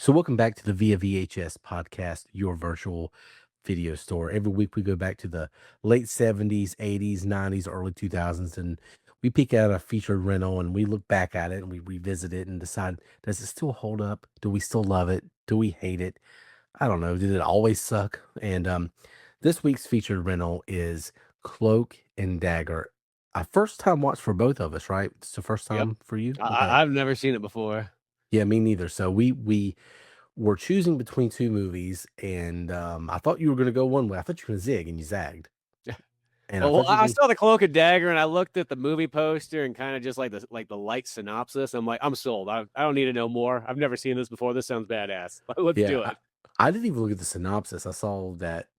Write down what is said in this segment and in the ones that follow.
So, welcome back to the VIA VHS podcast, your virtual video store. Every week we go back to the late 70s, 80s, 90s, early 2000s, and we pick out a featured rental and we look back at it and we revisit it and decide, does it still hold up? Do we still love it? Do we hate it? I don't know. Did it always suck? And this week's featured rental is Cloak and Dagger. A first time watch for both of us, right? It's the first Yep. time for you? I Okay. I I've never seen it before. Yeah, me neither. So we were choosing between 2 movies, and, I thought you were gonna go one way. I thought you were gonna zig, and you zagged. And I Well, thought you were I gonna saw the Cloak and Dagger, and I looked at the movie poster and kinda just like the light synopsis. I'm like, "I'm sold. I don't need to know more. I've never seen this before. This sounds badass. Let's yeah, do I it." I didn't even look at the synopsis. I saw that,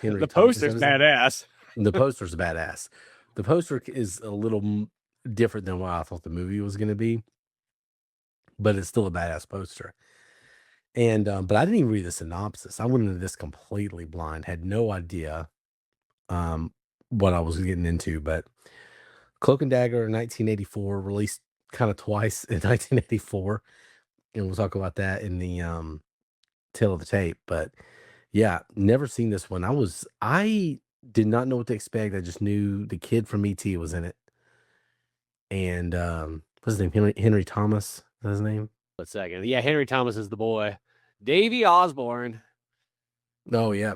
Henry The Thomas is that poster's his name? badass. The poster's badass. The poster is a little different than what I thought the movie was gonna be, but it's still a badass poster. And, but I didn't even read the synopsis. I went into this completely blind, had no idea, um, what I was getting into, but Cloak and Dagger 1984, released kinda twice in 1984, and we'll talk about that in the, tail of the tape, but, yeah, never seen this one. I did not know what to expect. I just knew the kid from E.T. was in it, and, what's his name? Henry Thomas? Is that his name? One second. Yeah, Henry Thomas is the boy. Davy Osborne. Oh, yeah.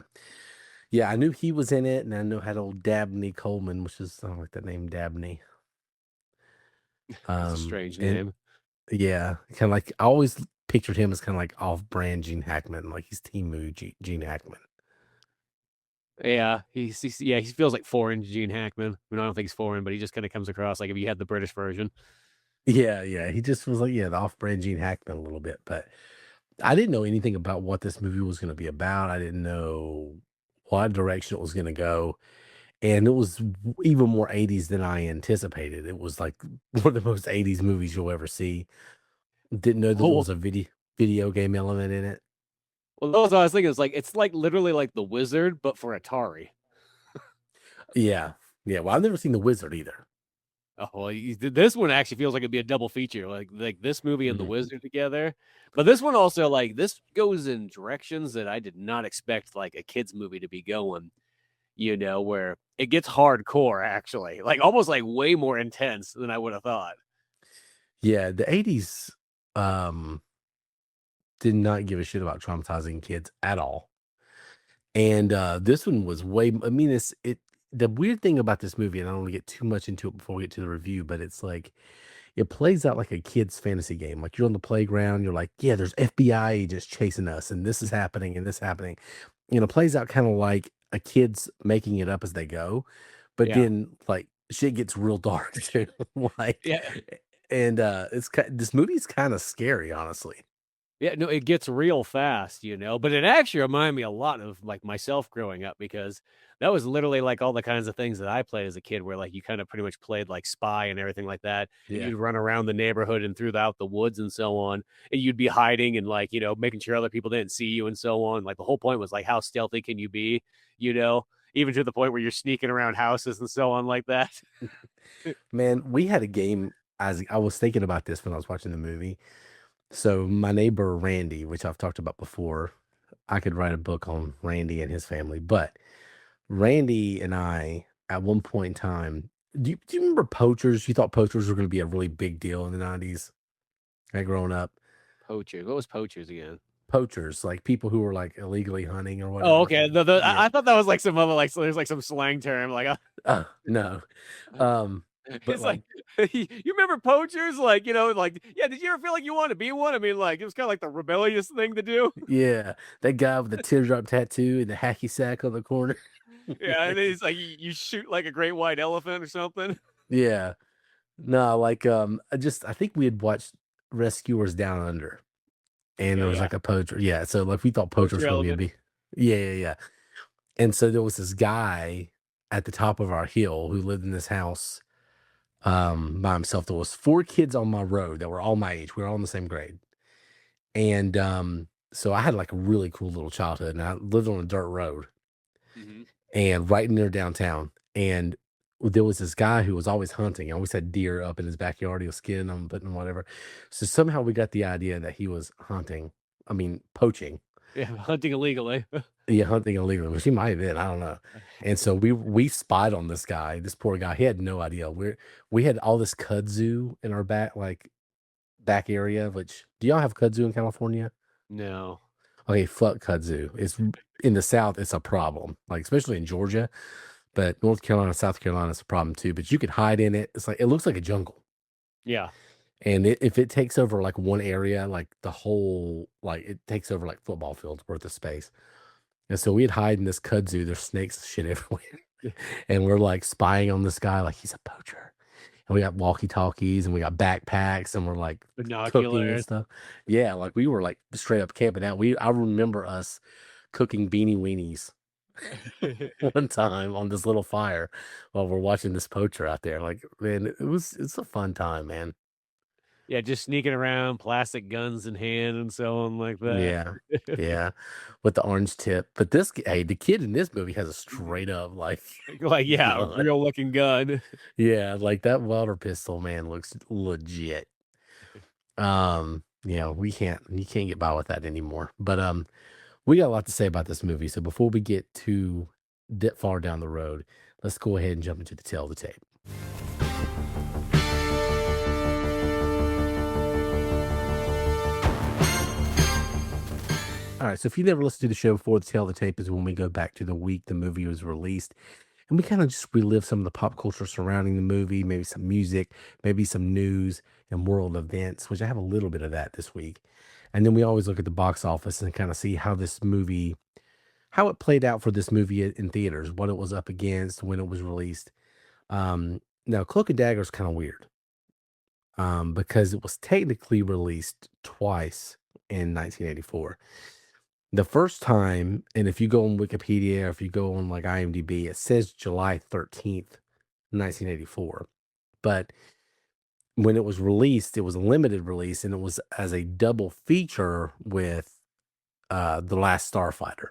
Yeah, I knew he was in it, and I know had old Dabney Coleman, which is I don't like that name, Dabney. That's a strange And name. yeah, kinda like I always pictured him as kinda like off-brand Gene Hackman, like he's Team Moo Gene Hackman. Yeah, he feels like foreign Gene Hackman. I don't think he's foreign, but he just kinda comes across like if you had the British version. Yeah, yeah, he just was like, yeah, the off-brand Gene Hackman a little bit, but I didn't know anything about what this movie was gonna be about. I didn't know what direction it was gonna go, and it was even more '80s than I anticipated. It was like one of the most '80s movies you'll ever see. Didn't know that there Oh, was a video game element in it. well, those I was thinking, it's like literally like The Wizard, but for Atari. Yeah. Yeah, well, I've never seen The Wizard either. Oh, well, this one actually feels like it'd be a double feature, like this movie and The Mhm. Wizard together. But this one also, like, this goes in directions that I did not expect, like, a kids movie to be going, where it gets hardcore, actually, like, almost, like, way more intense than I would have thought. Yeah, the '80s, um, did not give a shit about traumatizing kids at all. And, this one was way I mean, the weird thing about this movie, and I don't wanna get too much into it before we get to the review, but it's like, it plays out like a kid's fantasy game. Like, you're on the playground, you're like, "Yeah, there's FBI agents chasing us, and this is happening, and this happening." It plays out kinda like a kid's making it up as they go, but Yeah. then, like, shit gets real dark too, like, Yeah. and, this movie's kinda scary, honestly. Yeah, no, it gets real fast, but it actually reminded me a lot of, like, myself growing up because that was literally, like, all the kinds of things that I played as a kid where, like, you kinda pretty much played, like, spy and everything like that, and Yeah. you'd run around the neighborhood and throughout the woods and so on, and you'd be hiding and, like, making sure other people didn't see you and so on, like, the whole point was, like, how stealthy can you be, you know? Even to the point where you're sneaking around houses and so on like that. Man, we had a game as I was thinking about this when I was watching the movie. So my neighbor Randy, which I've talked about before, I could write a book on Randy and his family. But Randy and I, at one point in time, do you remember poachers? You thought poachers were going to be a really big deal in the '90s, like growing up. Poachers, what was poachers again? Poachers, like people who were like illegally hunting or Oh, whatever. okay, Yeah. I thought that was, like, some other, like, so there's, like, some slang term, like, No. But it's like, like, you remember poachers? Like, yeah, did you ever feel like you wanted to be one? I mean, like, it was kinda like the rebellious thing to do. yeah, that guy with the teardrop tattoo and the hacky sack on the corner. Yeah, and then it's like you shoot like a great white elephant or something. Yeah. No, like, I think we had watched Rescuers Down Under, and there Okay, was, yeah. like, a poacher yeah, so, like, we thought poacher Poacher was gonna be a elephant. big yeah, yeah, yeah, and so there was this guy at the top of our hill who lived in this house, by himself. There was 4 kids on my road that were all my age. We were all in the same grade, and, so I had, like, a really cool little childhood, and I lived on a dirt road Mhm. and right near downtown, and there was this guy who was always hunting. He always had deer up in his backyard. He was skinning them, putting them whatever. So somehow we got the idea that he was hunting, I mean, poaching. Yeah, hunting illegally. Yeah, hunting illegally. Well, she might have been. I don't know. And so we spied on this guy. This poor guy. He had no idea. We had all this kudzu in our back area. Which do y'all have kudzu in California? No. Okay, fuck kudzu. It's in the South. It's a problem. Like especially in Georgia, but North Carolina, South Carolina, it's a problem too. But you could hide in it. It's like it looks like a jungle. Yeah. And if it takes over like one area, like the whole, like it takes over like football fields worth of space. And so we'd hide in this kudzu. There's snakes and shit everywhere. And we're like spying on this guy, like he's a poacher. And we got walkie talkies and we got backpacks and we're like cooking and Binoculars. stuff. Yeah, like we were like straight up camping out. I remember us cooking beanie weenies one time on this little fire while we're watching this poacher out there. Like, man, it's a fun time, man. Yeah, just sneaking around, plastic guns in hand and so on like that. Yeah. Yeah. With the orange tip. But hey, the kid in this movie has a straight up like Like, yeah, a gun. real looking gun. Yeah, like that water pistol, man, looks legit. Yeah, you can't get by with that anymore. But we got a lot to say about this movie. So before we get too far down the road, let's go ahead and jump into the tail of the tape. All right, so if you never listened to the show before, the tail of the tape is when we go back to the week the movie was released, and we kind of just relive some of the pop culture surrounding the movie, maybe some music, maybe some news and world events, which I have a little bit of that this week. And then we always look at the box office and kind of see how it played out for this movie in theaters, what it was up against, when it was released. Now, Cloak and Dagger is kind of weird because it was technically released twice in 1984. The first time, and if you go on Wikipedia or if you go on like IMDb, it says July 13th, 1984. But when it was released, it was a limited release and it was as a double feature with The Last Starfighter.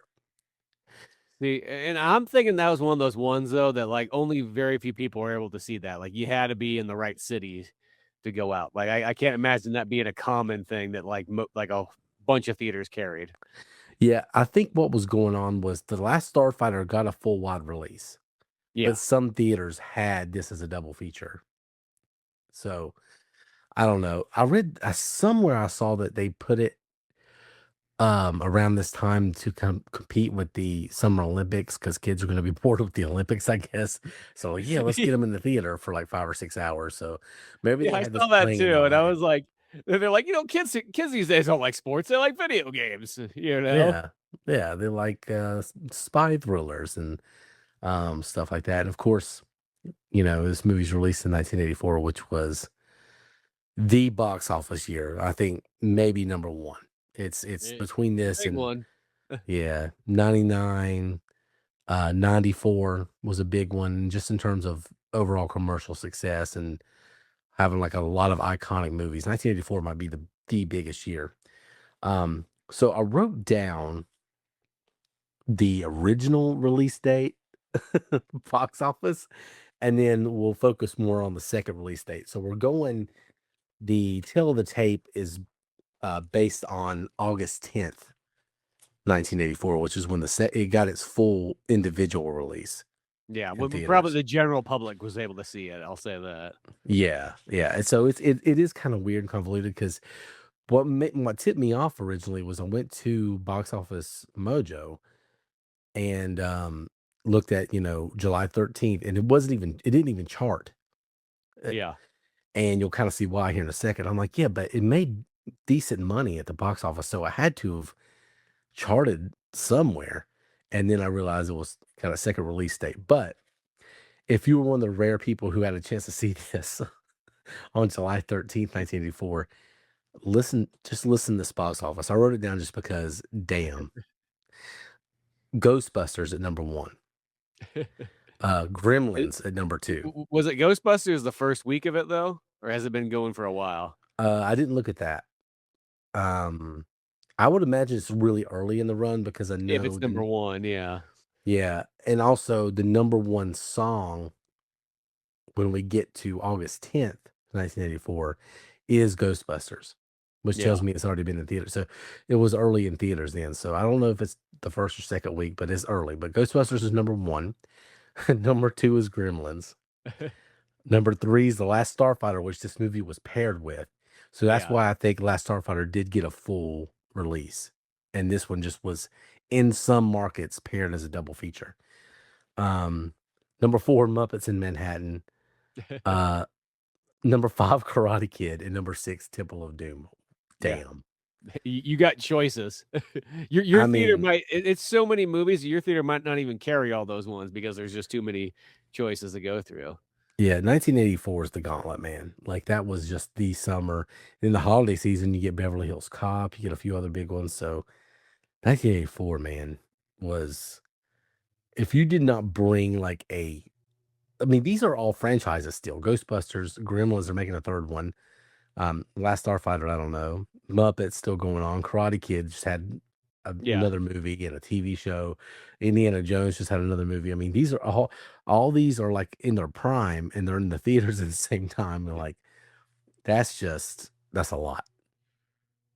See, and I'm thinking that was one of those ones though that like only very few people were able to see that. Like you had to be in the right city to go out. Like I can't imagine that being a common thing that like like a bunch of theaters carried. Yeah, I think what was going on was The Last Starfighter got a full wide release, but Yeah. some theaters had this as a double feature. So I don't know. I read somewhere I saw that they put it around this time to compete with the Summer Olympics because kids are going to be bored with the Olympics, I guess. So yeah, let's get them in the theater for like 5 or 6 hours. So maybe Yeah, they I had this saw that playing in their too, and I mind. was like, they're like, kids these days don't like sports; they like video games. You know? Yeah, yeah, they like spy thrillers and stuff like that. And of course, this movie's released in 1984, which was the box office year. I think maybe number one. It's between this Big and one. yeah, 99. 94 was a big one just in terms of overall commercial success and having like a lot of iconic movies. 1984 might be the biggest year. So I wrote down the original release date, box office, and then we'll focus more on the second release date. So the tail of the tape is based on August 10th, 1984, which is when it got its full individual release Yeah, in well, probably theaters. the general public was able to see it. I'll say that. Yeah, yeah. And so it is kind of weird and convoluted because what tipped me off originally was I went to Box Office Mojo and looked at July 13th, and it didn't even chart. Uh, Yeah. And you'll kind of see why here in a second. I'm like, yeah, but it made decent money at the box office, so I had to have charted somewhere. And then I realized it was kind of second release date. But if you were one of the rare people who had a chance to see this on July 13th, 1984, just listen to this box office. I wrote it down just because, damn. Ghostbusters at number one. It- Gremlins at number two. was it Ghostbusters the first week of it though, or has it been going for a while? I didn't look at that. Um, I would imagine it's really early in the run because I If it's know number one, yeah. yeah, and also the number one song when we get to August 10th, 1984, is Ghostbusters. which Yeah. tells me it's already been in theater. So it was early in theaters then. So I don't know if it's the first or second week, but it's early. But Ghostbusters is number one. Number two is Gremlins. Number three is The Last Starfighter, which this movie was paired with. So that's Yeah. why I think Last Starfighter did get a full release. And this one just was in some markets paired as a double feature. Um, Number four, Muppets in Manhattan. Uh, Number five, Karate Kid, and number six, Temple of Doom. Yeah. Damn. You got choices. Your I theater mean, might it's so many movies, your theater might not even carry all those ones because there's just too many choices to go through. yeah, 1984 is the gauntlet, man. Like that was just the summer. In the holiday season, you get Beverly Hills Cop, you get a few other big ones. So 1984, man, was if you did not bring like I mean, these are all franchises still. Ghostbusters, Gremlins are making a third one. Last Starfighter, I don't know. Muppets still going on. Karate Kid just had Yeah. another movie and a TV show. Indiana Jones just had another movie. I mean, these are all these are like in their prime and they're in the theaters at the same time. And like that's a lot.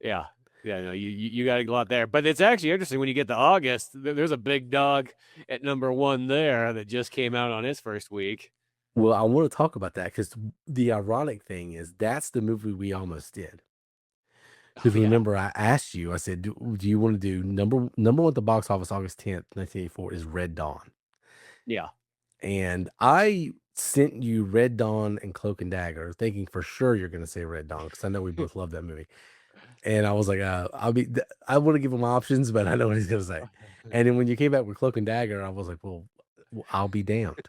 Yeah. Yeah, no, you got a lot there. But it's actually interesting when you get to August, there's a big dog at number 1 there that just came out on its first week. Well, I want to talk about that because the ironic thing is that's the movie we almost did. Oh, Because yeah. remember, I asked you, I said, do you want to do number one at the box office August 10th, 1984 is Red Dawn. Yeah. And I sent you Red Dawn and Cloak and Dagger, thinking for sure you're going to say Red Dawn because I know we both love that movie. And I was like, I want to give him options, but I know what he's going to say. And then when you came back with Cloak and Dagger, I was like, well, I'll be damned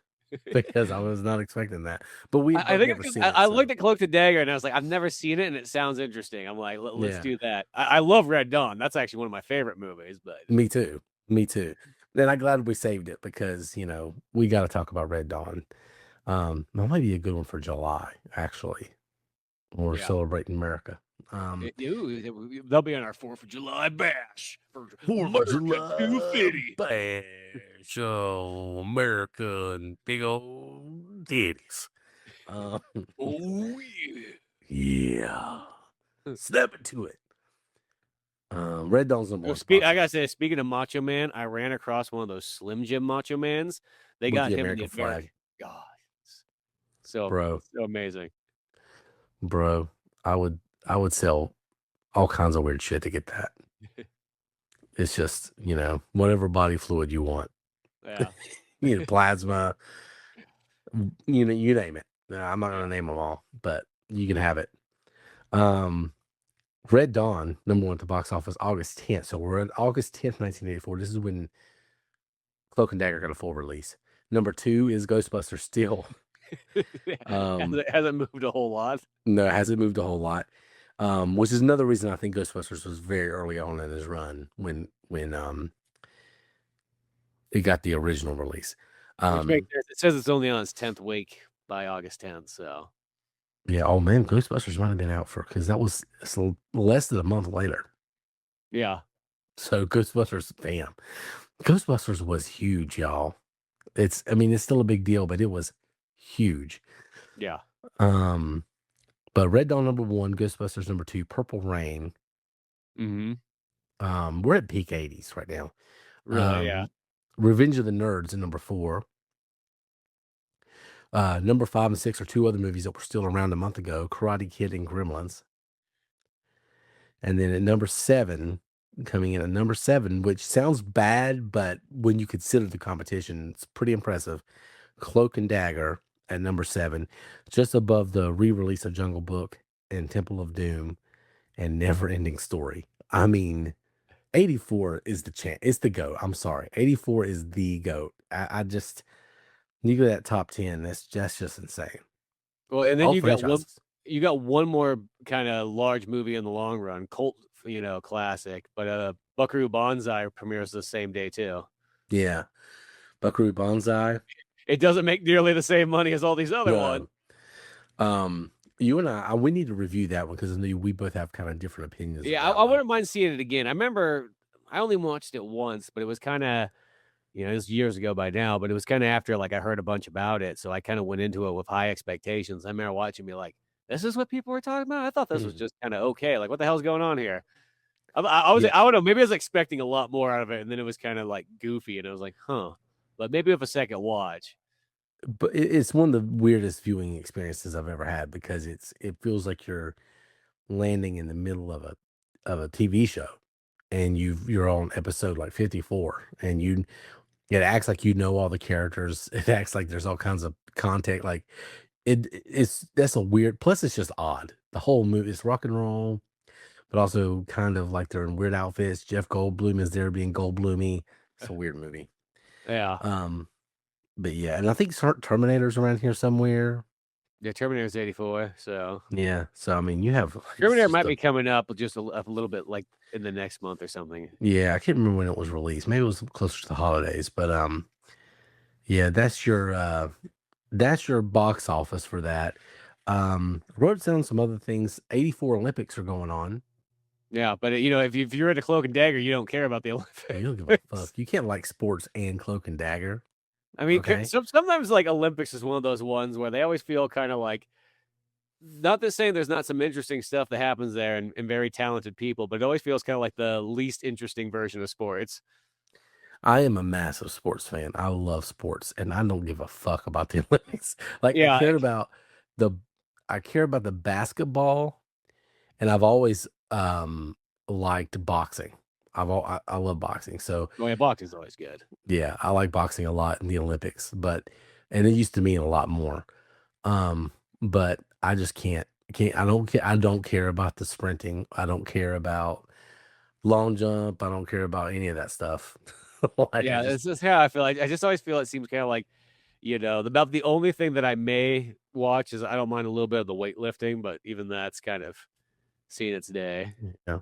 because I was not expecting that. But we had I both think it's never 'cause seen it. I So looked at Cloak and Dagger and I was like, I've never seen it and it sounds interesting. I'm like, let's yeah, do that. I love Red Dawn. That's actually one of my favorite movies, but me too. Me too. Then I'm glad we saved it because, we got to talk about Red Dawn. That might be a good one for July, actually. We're yeah. celebrating America. Um, They'll be on our 4th of July bash for 4th of America July 250. bash, oh, America and big old titties. Um, Oh, yeah. yeah, step into it. Red Dawn's number one at the box I gotta office say, speaking of Macho Man, I ran across one of those Slim Jim Macho Mans. They with got the him in the American American. flag, God, so bro. so amazing. Bro, I would sell all kinds of weird shit to get that. It's just whatever body fluid you want, Yeah. plasma, you name it. I'm not gonna name them all, but you can have it. Um, Red Dawn, number one at the box office, August 10th. So we're at August 10th, 1984. This is when Cloak and Dagger got a full release. Number two is Ghostbusters still. Hasn't moved a whole lot. No, it hasn't moved a whole lot. Which is another reason I think Ghostbusters was very early on in his run when it got the original release. Which makes Um, sense. It says it's only on its 10th week by August 10th. So yeah, oh man, Ghostbusters might have been out because that was less than a month later. yeah, So Ghostbusters, damn. Ghostbusters was huge, y'all. I mean, it's still a big deal, but it was huge. yeah. Um, but Red Dawn number one, Ghostbusters number two, Purple Rain. Mm-hmm. We're at peak 80s right now. Really, yeah. Revenge of the Nerds in number four. Number five and six are two other movies that were still around a month ago, Karate Kid and Gremlins. And then at number seven, coming in at number seven, which sounds bad, but when you consider the competition, it's pretty impressive. Cloak and Dagger at number seven, just above the re-release of Jungle Book and Temple of Doom and Never Ending Story. I mean, 84 is the champ. It's the GOAT. I'm sorry. 84 is the GOAT. I just, you go to that top 10, that's just insane. Well, and then All franchises. you got one more kind of large movie in the long run, cult, classic. But Buckaroo Banzai premieres the same day too. Yeah. Buckaroo Banzai. It doesn't make nearly the same money as all these other ones. No. You and we need to review that one because we both have kind of different opinions of Yeah, that I one. wouldn't mind seeing it again. I remember I only watched it once, but it was kind of, it was years ago by now, but it was kind of after like I heard a bunch about it. So I kind of went into it with high expectations. I remember watching me like, this is what people were talking about. I thought this was Mhm. just kind of okay. Like, what the hell's going on here? I was, Yeah, I don't know. Maybe I was expecting a lot more out of it, and then it was kind of like goofy, and I was like, huh. But maybe with a second watch, but it's one of the weirdest viewing experiences I've ever had because it feels like you're landing in the middle of a TV show, and you're on episode like 54, and it acts like you know all the characters. It acts like there's all kinds of content. Like it's that's a weird. Plus, it's just odd. The whole movie is rock and roll, but also kind of like they're in weird outfits. Jeff Goldblum is there being Goldbloomy. It's a weird movie. yeah, Um, but yeah, and I think Terminator's around here somewhere. yeah. Terminator's 84, so Yeah, so I mean, you have it's Terminator just might a be coming up just a little bit like in the next month or something. yeah. I can't remember when it was released. Maybe it was closer to the holidays, but yeah, that's your box office for that. Wrote down some other things. 84 Olympics are going on. Yeah, but if you're into Cloak and Dagger, you don't care about the You don't give a fuck. Olympics. You can't like sports and Cloak and Dagger. I mean, Okay. sometimes like Olympics is one of those ones where they always feel kind of like not to say there's not some interesting stuff that happens there and very talented people, but it always feels kind of like the least interesting version of sports. I am a massive sports fan. I love sports and I don't give a fuck about the Olympics. Like Yeah, the I care about the basketball and I've always liked boxing. I love boxing. So well, yeah, boxing's always good. yeah, I like boxing a lot in the Olympics, and it used to mean a lot more. Um, but I just can't I don't care about the sprinting. I don't care about long jump. I don't care about any of that stuff. Like I Yeah, just it's just how I feel. I just always feel it seems kind of like about the only thing that I may watch is I don't mind a little bit of the weightlifting, but even that's kind of seeing its day yeah.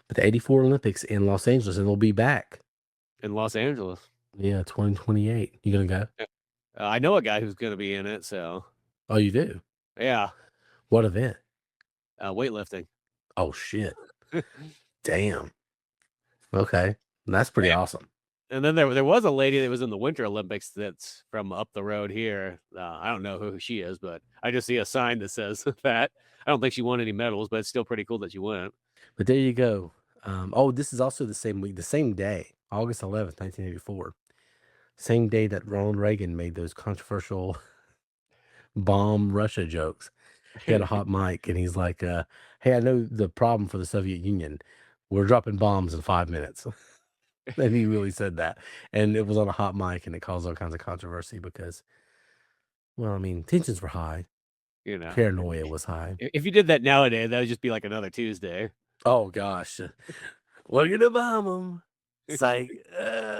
But the 84 Olympics in Los Angeles and they'll be back. in Los Angeles. Yeah, 2028. You gonna go? Yeah. I know a guy who's going to be in it, so Oh, you do? yeah, What event? weightlifting. Oh shit. Damn. Okay. That's pretty awesome. And then there was a lady that was in the Winter Olympics that's from up the road here. I don't know who she is, but I just see a sign that says that. I don't think she won any medals, but it's still pretty cool that she went. But there you go. Oh, this is also the same week, the same day, August 11th, 1984. Same day that Ronald Reagan made those controversial bomb Russia jokes. He had a hot mic and he's like, hey, I know the problem for the Soviet Union. We're dropping bombs in 5 minutes. And he really said that. And it was on a hot mic and it caused all kinds of controversy because, well, I mean, tensions were high. you know, Paranoia was high. if you did that nowadays, that would just be like another Tuesday. Oh, gosh. We're going to bomb them. It's like,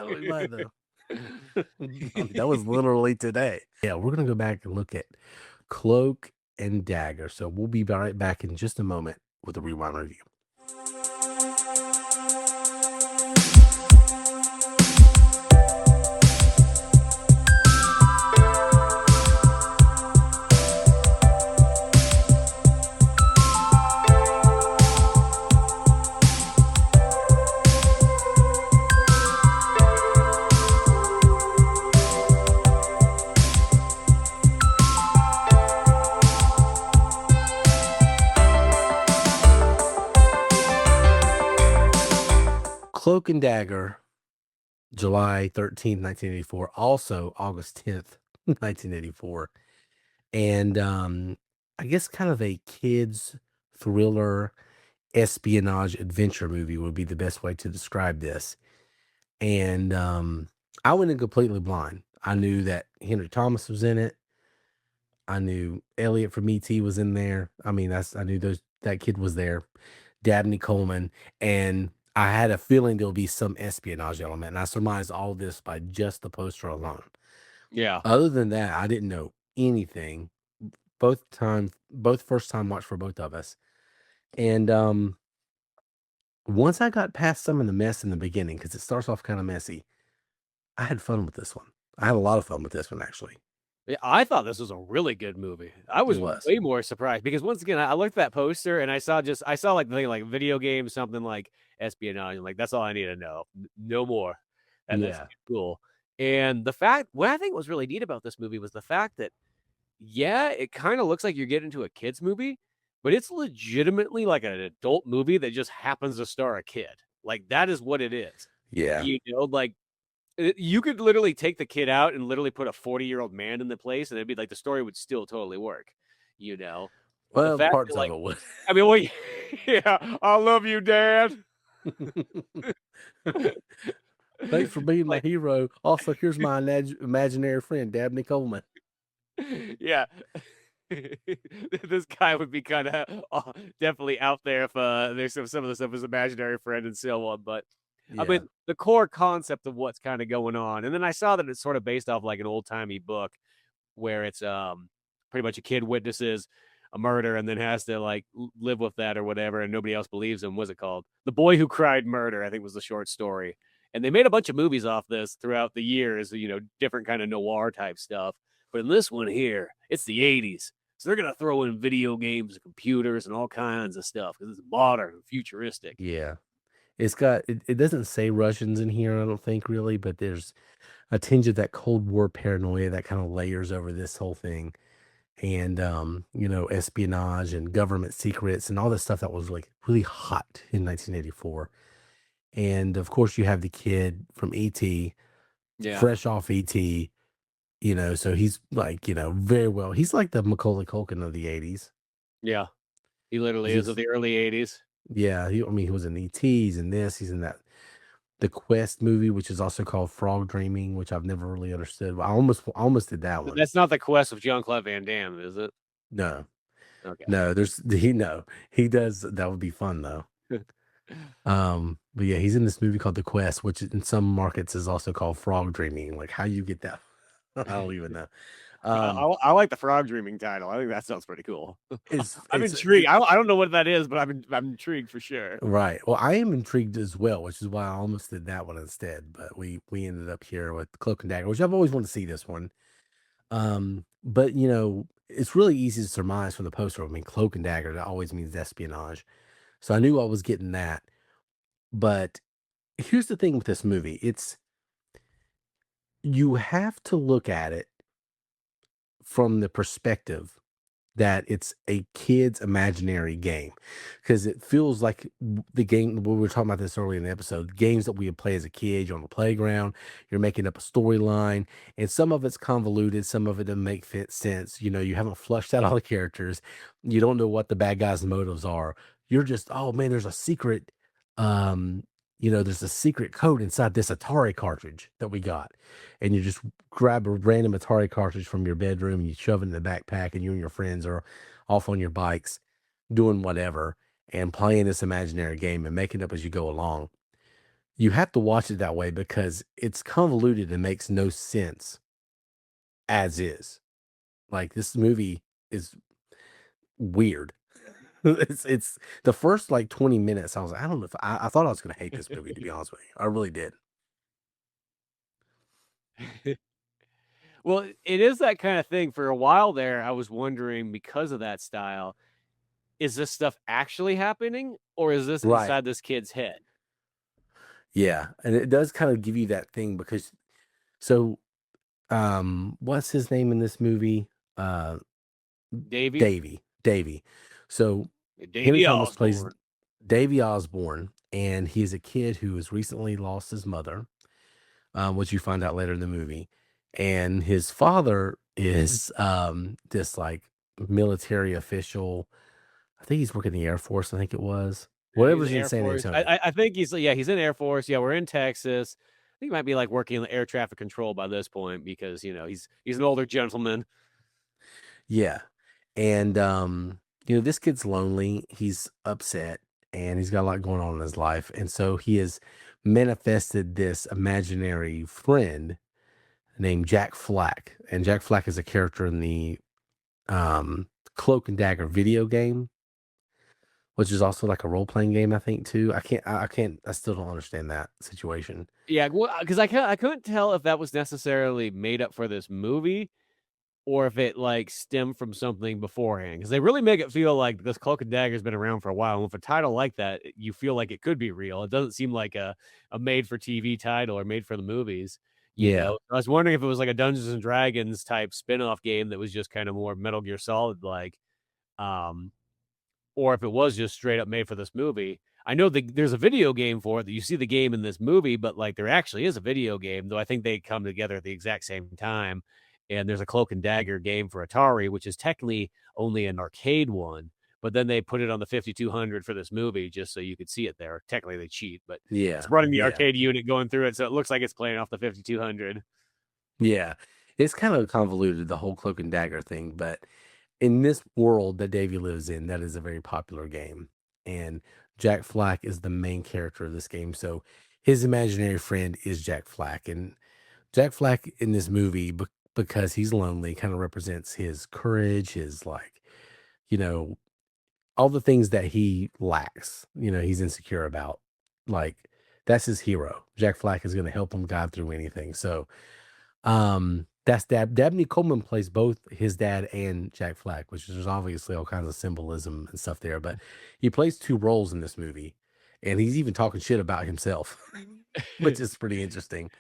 we might though. I mean, that was literally today. Yeah, we're going to go back and look at Cloak and Dagger. So we'll be right back in just a moment with a rewind review. Cloak and Dagger, July 13th, 1984. Also August 10th, 1984. And I guess kind of a kids thriller espionage adventure movie would be the best way to describe this. And I went in completely blind. I knew that Henry Thomas was in it. I knew Elliot from ET was in there. I mean, I knew that kid was there. Dabney Coleman, and I had a feeling there'll be some espionage element. And I surmised all this by just the poster alone. Yeah. Other than that, I didn't know anything. Both first time watch for both of us. And once I got past some of the mess in the beginning, because it starts off kind of messy, I had fun with this one. I had a lot of fun with this one, actually. Yeah, I thought this was a really good movie. I It was was. way more surprised because once again, I looked at that poster and I saw like the thing like video game, something like espionage, and like that's all I need to know. No more. That's Yeah. cool. And the fact what I think was really neat about this movie was the fact that yeah, it kinda looks like you're getting into a kids movie, but it's legitimately like an adult movie that just happens to star a kid. Like, that is what it is. Yeah. You know, like, you could literally take the kid out and literally put a 40-year-old man in the place, and it'd be like the story would still totally work, you know? But the Well, fact parts that, of like it would. I mean, well, yeah, "I love you, dad." Thanks for being my Like hero. Also, here's my imaginary friend, Dabney Coleman. yeah. This guy would be kinda, definitely out there if, there's some of the stuff was imaginary friend and so on, but, I Yeah. mean, the core concept of what's kinda going on, and then I saw that it's sort of based off, like, an old-timey book where it's, pretty much a kid witnesses a murder and then has to, like, live with that or whatever, and nobody else believes him. What's it called? The Boy Who Cried Murder, I think was the short story, and they made a bunch of movies off this throughout the years, different kinda noir type stuff, but in this one here, it's the '80s, so they're gonna throw in video games and computers and all kinds of stuff because it's modern and futuristic. Yeah. It doesn't say Russians in here, I don't think really, but there's a tinge of that Cold War paranoia that kind of layers over this whole thing. And espionage and government secrets and all this stuff that was like really hot in 1984. And of course you have the kid from ET, Yeah. fresh off ET, so he's like, very well. He's like the Macaulay Culkin of the 80s. Yeah. He literally is of He's the early '80s. Yeah, I mean, he was in ET, he's in this, he's in that the Quest movie, which is also called Frog Dreaming, which I've never really understood. I almost did that one. That's not the quest of Jean-Claude Van Damme, is it? No, Okay. no, he does. That would be fun though. But yeah, he's in this movie called The Quest, which in some markets is also called Frog Dreaming. Like, how you get that? I don't even know. Um, I like the frog dreaming title. I think that sounds pretty cool. it's I'm it's intrigued. I don't know what that is, but I'm intrigued for sure. right. Well, I am intrigued as well, which is why I almost did that one instead. But we ended up here with Cloak and Dagger, which I've always wanted to see this one. But it's really easy to surmise from the poster. I mean, Cloak and Dagger, that always means espionage. So I knew I was getting that. But here's the thing with this movie. You have to look at it from the perspective that it's a kid's imaginary game, because it feels like the game we were talking about this earlier in the episode, games that we would play as a kid. You're on the playground, you're making up a storyline, and some of it's convoluted, some of it doesn't make sense. You haven't flushed out all the characters, you don't know what the bad guys motives are. You're just, oh man, um there's a secret code inside this Atari cartridge that we got, and you just grab a random Atari cartridge from your bedroom and you shove it in the backpack, and you and your friends are off on your bikes doing whatever and playing this imaginary game and making it up as you go along. You have to watch it that way because it's convoluted and makes no sense as is. Like, this movie is weird. It's the first like 20 minutes. I was like, I don't know if I thought I was gonna hate this movie, to be honest with you. I really did. Well, it is that kind of thing. For a while there, I was wondering because of that style, is this stuff actually happening or is this Right. inside this kid's head? Yeah. And it does kind of give you that thing because so what's his name in this movie? Uh Davy? Davy. So Henry Davy Thomas plays Osborne. Davy Osborne, and he's a kid who has recently lost his mother, which you find out later in the movie. And his father is this like military official. I think he's working in the Air Force, I think it was. Yeah, he's Whatever's in in Air San Force. Antonio. I think he's in Air Force. Yeah, we're in Texas. I think he might be like working in the air traffic control by this point because he's an older gentleman. Yeah. And this kid's lonely, he's upset, and he's got a lot going on in his life. And so he has manifested this imaginary friend named Jack Flack. And Jack Flack is a character in the Cloak and Dagger video game, which is also like a role-playing game, I think, too. I still don't understand that situation. Yeah, well, because I couldn't tell if that was necessarily made up for this movie or if it like stemmed from something beforehand. Because they really make it feel like this Cloak and Dagger's been around for a while. And with a title like that, you feel like it could be real. It doesn't seem like a made for TV title or made for the movies. You Yeah. know? I was wondering if it was like a Dungeons& and Dragons type spin-off game that was just kinda more Metal Gear Solid like, um, or if it was just straight up made for this movie. I know there's a video game for it that you see the game in this movie, but, like, there actually is a video game, though I think they come together at the exact same time, and there's a Cloak and Dagger game for Atari, which is technically only an arcade one, but then they put it on the 5200 for this movie just so you could see it there. Technically, they cheat, but it's Yeah. running the Yeah. arcade unit going through it, so it looks like it's playing off the 5200. Yeah. It's kind of convoluted, the whole Cloak and Dagger thing, but in this world that Davy lives in, that is a very popular game. And Jack Flack is the main character of this game. So his imaginary friend is Jack Flack. And Jack Flack in this movie, because he's lonely, kind of represents his courage, his like, you know, all the things that he lacks, he's insecure about. Like, that's his hero. Jack Flack is going to help him guide through anything. So that's Dabney Coleman plays both his dad and Jack Flack, which is obviously all kinds of symbolism and stuff there. But he plays two roles in this movie, and he's even talking shit about himself, which is pretty interesting.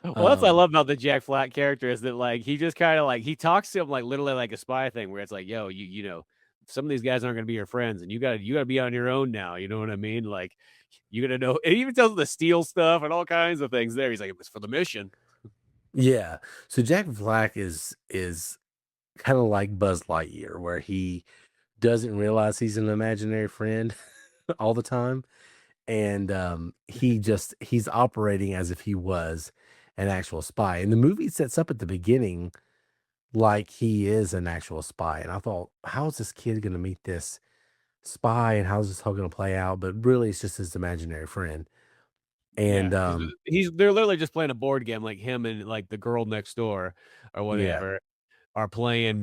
Well, that's what I Um, love about the Jack Flack character is that, like, he just kinda, like he talks to him, like, literally like a spy thing where it's like, "Yo, you know, some of these guys aren't gonna be your friends, and you gotta be on your own now," you know what I mean? Like, you gotta know and he even tells him to steal stuff and all kinds of things there. He's like, "It was for the mission." yeah. So Jack Flack is kind of like Buzz Lightyear, where he doesn't realize he's an imaginary friend all the time, and he's operating as if he was an actual spy. And the movie sets up at the beginning like he is an actual spy. And I thought, how is this kid going to meet this spy, and how's this all going to play out? But really, it's just his imaginary friend. Yeah, And he's they're literally just playing a board game, like, him and, like, the girl next door or yeah, whatever are playing,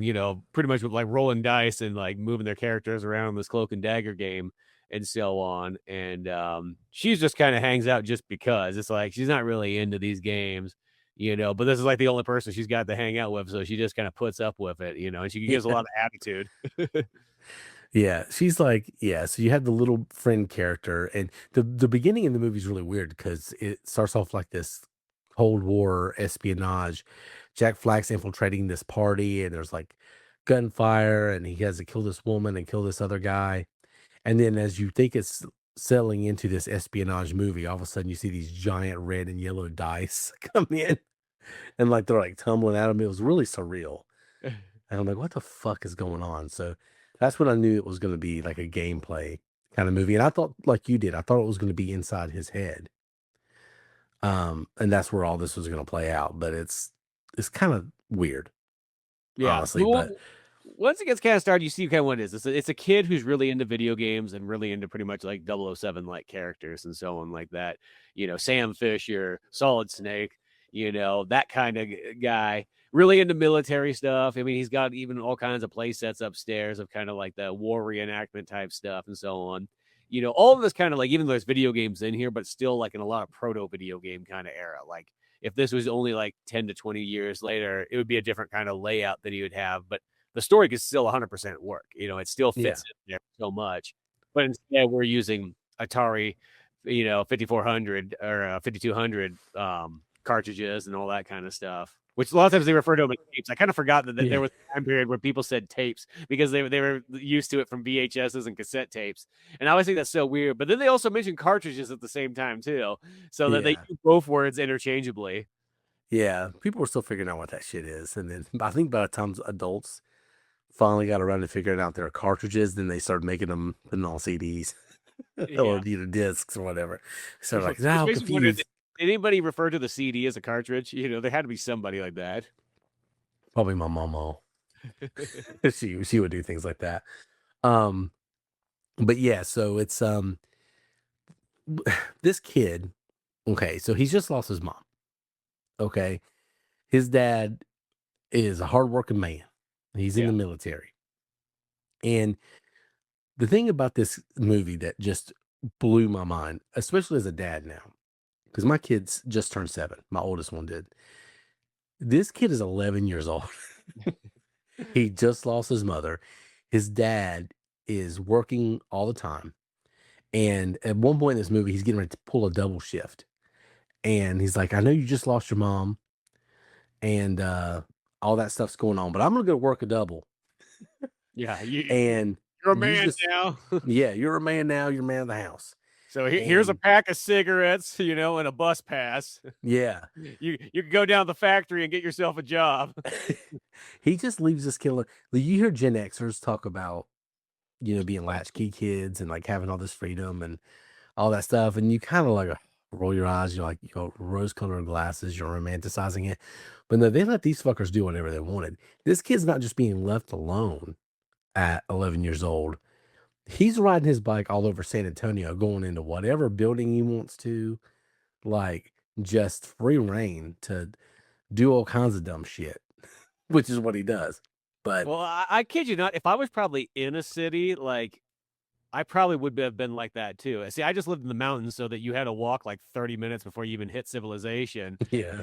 pretty much with, like, rolling dice and, like, moving their characters around in this Cloak and Dagger game and so on, and, she's just kinda hangs out just because. It's like, she's not really into these games, but this is, like, the only person she's got to hang out with, so she just kinda puts up with it, and she gives a lot of attitude. yeah, she's like, yeah. So you have the little friend character, and the beginning of the movie is really weird because it starts off like this Cold War espionage. Jack Flack's infiltrating this party, and there's like gunfire, and he has to kill this woman and kill this other guy. And then as you think it's selling into this espionage movie, all of a sudden you see these giant red and yellow dice come in, and like they're like tumbling at him. It was really surreal. And I'm like, what the fuck is going on? So that's when I knew it was going to be like a gameplay kind of movie. And I thought, like you did, I thought it was going to be inside his head. And that's where all this was going to play out. But it's kind of weird, Yeah. honestly. But Once it gets kinda started, you see kinda what it is. It's a kid who's really into video games and really into pretty much like 007 like characters and so on like that. Sam Fisher, Solid Snake, that kinda guy. Really into military stuff. I mean, he's got even all kinds of play sets upstairs of kinda like the war reenactment type stuff and so on. All of this kinda like even though there's video games in here, but still like in a lot of proto video game kinda era. Like, if this was only like 10 to 20 years later, it would be a different kind of layout that he would have, but the story could still 100% work. It still yeah, fits in there so much. But instead, we're using Atari, 5400 or 5200 cartridges and all that kind of stuff. Which a lot of times they refer to them as tapes. I kind of forgot that there yeah, was a time period where people said tapes because they were used to it from VHSs and cassette tapes. And I always think that's so weird. But then they also mention cartridges at the same time too, so that they yeah, use both words interchangeably. yeah. People were still figuring out what that shit is. And then I think by the time adults finally got around to figuring out their cartridges, then they started making them putting on CDs or Yeah. discs or whatever. So like, Which now I'm makes me wonder, did confused. anybody refer to the CD as a cartridge? There had to be somebody like that. Probably my mama. She would do things like that. Um, but yeah, so it's this kid. Okay, so he's just lost his mom. Okay, his dad is a hardworking man. He's in Yeah. the military, and the thing about this movie that just blew my mind, especially as a dad now, because my kids just turned 7. My oldest one did. This kid is 11 years old. He just lost his mother. His dad is working all the time. And at one point in this movie, he's getting ready to pull a double shift. And he's like, I know you just lost your mom. and all that stuff's going on. But I'm gonna go work a double, Yeah, and you're a you man just now. yeah, you're a man now. You're a man of the house, So here's a and pack of cigarettes, and a bus pass. yeah, You can go down to the factory and get yourself a job. he just leaves this killer. You hear Gen Xers talk about being latchkey kids and like having all this freedom and all that stuff, and you kind of like roll your eyes. You're like, rose-colored glasses. You're romanticizing it, but no, they let these fuckers do whatever they wanted. This kid's not just being left alone at 11 years old. He's riding his bike all over San Antonio, going into whatever building he wants to, like just free reign to do all kinds of dumb shit, which is what he does. But Well, I kid you not, if I was probably in a city, like, I probably would have been like that too. See, I just lived in the mountains so that you had to walk like 30 minutes before you even hit civilization. yeah,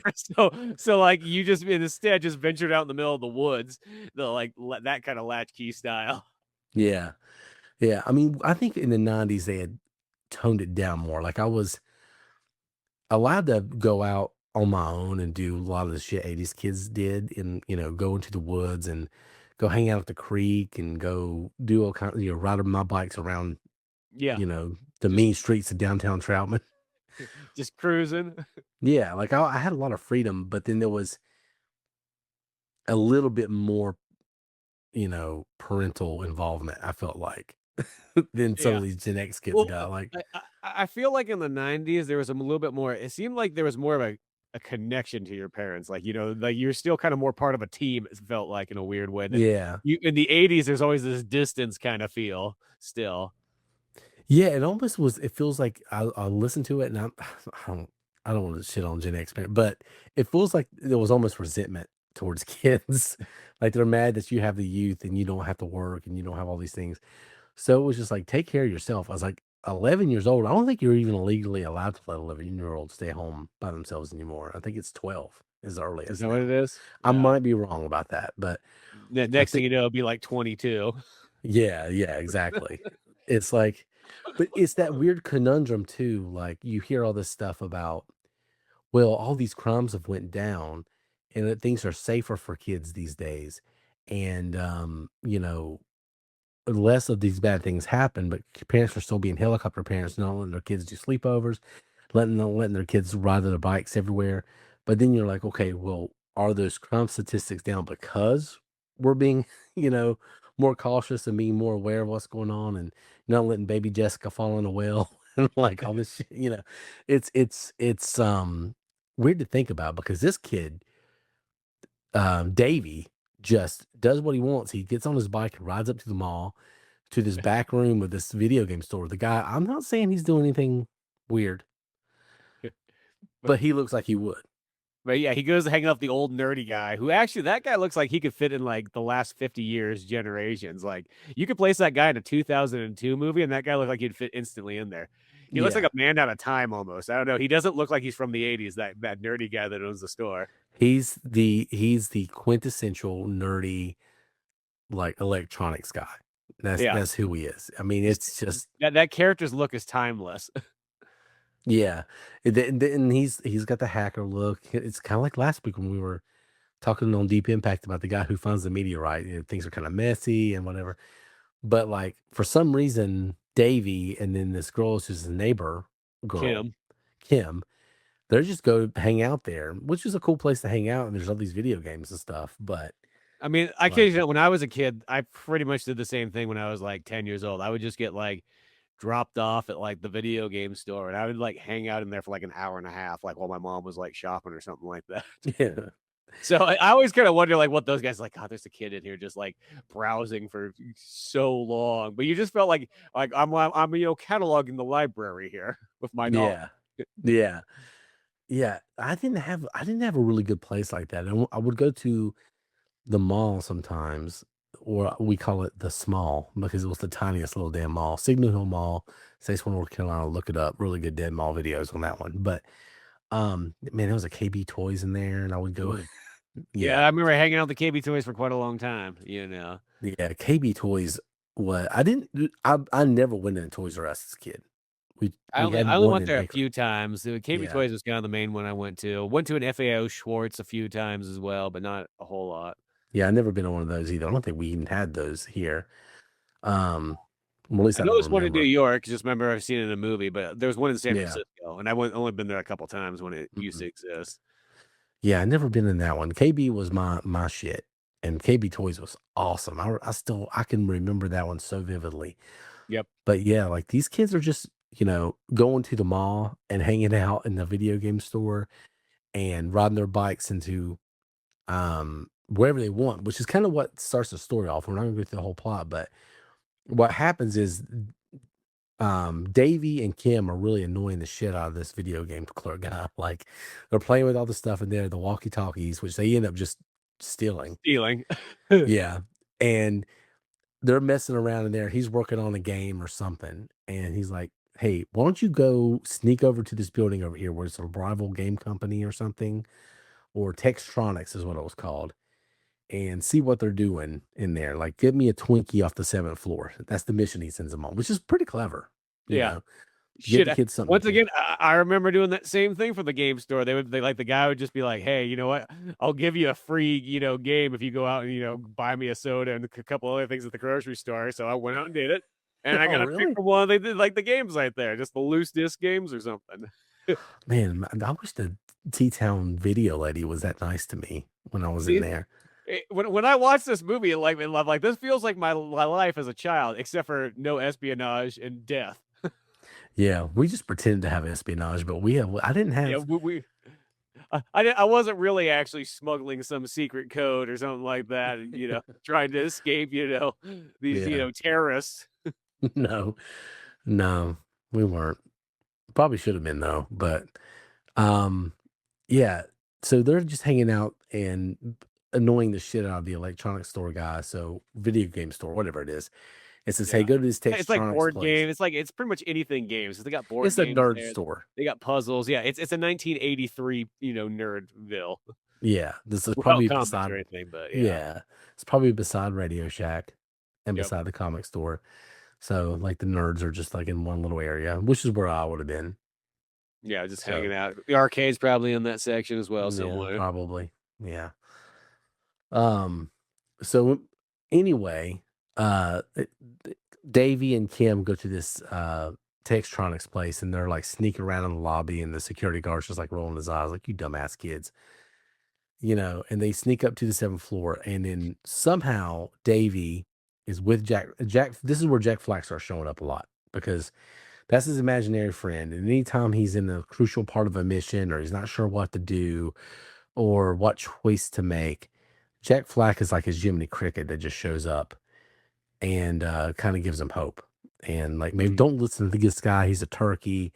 So like you just instead just ventured out in the middle of the woods, that kind of latchkey style. yeah, yeah. I mean, I think in the 90s they had toned it down more. Like I was allowed to go out on my own and do a lot of the shit 80s kids did and go into the woods and go hang out at the creek and go do all kinds ride my bikes around Yeah, the just mean streets of downtown Troutman. just cruising. Yeah, like I had a lot of freedom, but then there was a little bit more parental involvement, I felt like, than some Yeah. of these Gen X kids Well, got. Like, I feel like in the 90s there was a little bit more. It seemed like there was more of a connection to your parents. Like, like you're still kind of more part of a team, it felt like in a weird way. Then yeah. you in the 80s, there's always this distance kind of feel still. Yeah, it almost was. It feels like I listen to it, and I don't, I don't want to shit on Gen X, but it feels like there was almost resentment towards kids. Like they're mad that you have the youth and you don't have to work and you don't have all these things. So it was just like, take care of yourself. I was like, 11 years old. I don't think you're even legally allowed to let 11-year-olds stay home by themselves anymore. I think it's 12 is the Is earliest that what it now. is? I Yeah. might be wrong about that, but I Next thing think, you know, it'll be like 22. yeah, yeah, exactly. It's like, but it's that weird conundrum too. Like you hear all this stuff about, well, all these crimes have went down and that things are safer for kids these days. And, less of these bad things happen, but parents are still being helicopter parents, not letting their kids do sleepovers, letting their kids ride their bikes everywhere. But then you're like, okay, well, are those crime statistics down because we're being, you know, more cautious and being more aware of what's going on and not letting baby Jessica fall in a well and like all this shit, it's weird to think about because this kid, Davy, just does what he wants. He gets on his bike and rides up to the mall to this back room of this video game store. The guy, I'm not saying he's doing anything weird, But but he looks like he would. But yeah, he goes to hang out with the old nerdy guy who actually that guy looks like he could fit in like the last 50 years generations. Like you could place that guy in a 2002 movie and that guy looked like he'd fit instantly in there. He looks like Yeah. a man out of time almost. I don't know. He doesn't look like he's from the 80s, that nerdy guy that owns the store. He's the quintessential nerdy like electronics guy. Yeah. That's who he is. I mean, Just it's just that character's look is timeless. yeah. And he's got the hacker look. It's kind of like last week when we were talking on Deep Impact about the guy who finds the meteorite. Things are kind of messy and whatever. But like for some reason, Davy and then this girl who's his neighbor girl, Kim. Kim, they just go hang out there, which is a cool place to hang out. And there's all these video games and stuff. But I mean, I kid like, you not, when I was a kid, I pretty much did the same thing when I was like 10 years old. I would just get like dropped off at like the video game store and I would like hang out in there for like an hour and a half, like while my mom was like shopping or something like that. yeah, So I always kind of wonder like what those guys like, God, there's a kid in here just like browsing for so long. But you just felt like I'm cataloging the library here with my knowledge. yeah, yeah, yeah. I didn't have a really good place like that. I would go to the mall sometimes, or we call it the small because it was the tiniest little damn mall. Signal Hill Mall, Statesville, North Carolina. Look it up. Really good dead mall videos on that one. But man, there was a KB Toys in there, and I would go. Ooh. Yeah, Yeah, I remember hanging out with the KB Toys for quite a long time. yeah. KB Toys. What I didn't. I never went into Toys R Us as a kid. We I had only one went in there a Akron. few times. KB Yeah. Toys was kind of the main one I went to. Went to an FAO Schwartz a few times as well, but not a whole lot. Yeah, I've never been to one of those either. I don't think we even had those here. Well, at least I I know don't there's one in New remember. York. Just remember I've seen it in a movie, but there's one in San Yeah. Francisco, and I went only been there a couple times when it used Mhm. to exist. Yeah, I never been in that one. KB was my shit, and KB Toys was awesome. I can remember that one so vividly. Yep. But yeah, like these kids are just, going to the mall and hanging out in the video game store and riding their bikes into wherever they want, which is kind of what starts the story off. We're not gonna go through the whole plot, but what happens is Davy and Kim are really annoying the shit out of this video game clerk guy. Like they're playing with all the stuff in there, the walkie-talkies, which they end up just stealing. Stealing. Yeah. And they're messing around in there. He's working on a game or something. And he's like, hey, why don't you go sneak over to this building over here where it's a rival game company or something? Or Textronics is what it was called. And see what they're doing in there. Like, give me a Twinkie off the seventh floor. That's the mission he sends them on, which is pretty clever. You Yeah. know, Get Shit. the kids something Once to do. again, I remember doing that same thing for the game store. They like the guy would just be like, "Hey, you know what? I'll give you a free, game if you go out and buy me a soda and a couple other things at the grocery store." So I went out and did it, and I Oh, got a pick really? from one. They did like the games right there, just the loose disc games or something. Man, I wish the T Town video lady was that nice to me when I was in See, there. when I watched this movie, like in love, like this feels like my life as a child, except for no espionage and death. Yeah, we just pretended to have espionage, but I didn't Yeah, have. I wasn't really actually smuggling some secret code or something like that, trying to escape, these, Yeah, terrorists. no, no, we weren't. Probably should have been though, but um, yeah. So they're just hanging out and annoying the shit out of the electronics store guy. So video game store, whatever it is. It says, "Hey, Yeah. go to this It's like Textronics board place." game. It's pretty much anything games. They got board It's a games nerd there. store. They got puzzles. Yeah, it's a 1983, Nerdville. Yeah, this is Without probably comics beside. or anything, but yeah. Yeah, it's probably beside Radio Shack and Yep. beside the comic store. So like the nerds are just like in one little area, which is where I would have been. Yeah, just hanging So out. The arcade's probably in that section as well yeah, somewhere. probably. Yeah. Um. So anyway, uh, it- Davy and Kim go to this Textronics place, and they're like sneaking around in the lobby, and the security guard's just like rolling his eyes, like you dumbass kids, And they sneak up to the seventh floor, and then somehow Davy is with Jack. Jack. This is where Jack Flack starts showing up a lot because that's his imaginary friend. And anytime he's in a crucial part of a mission or he's not sure what to do or what choice to make, Jack Flack is like his Jiminy Cricket that just shows up and kind of gives him hope. And like, maybe Mhm. don't listen to this guy. He's a turkey.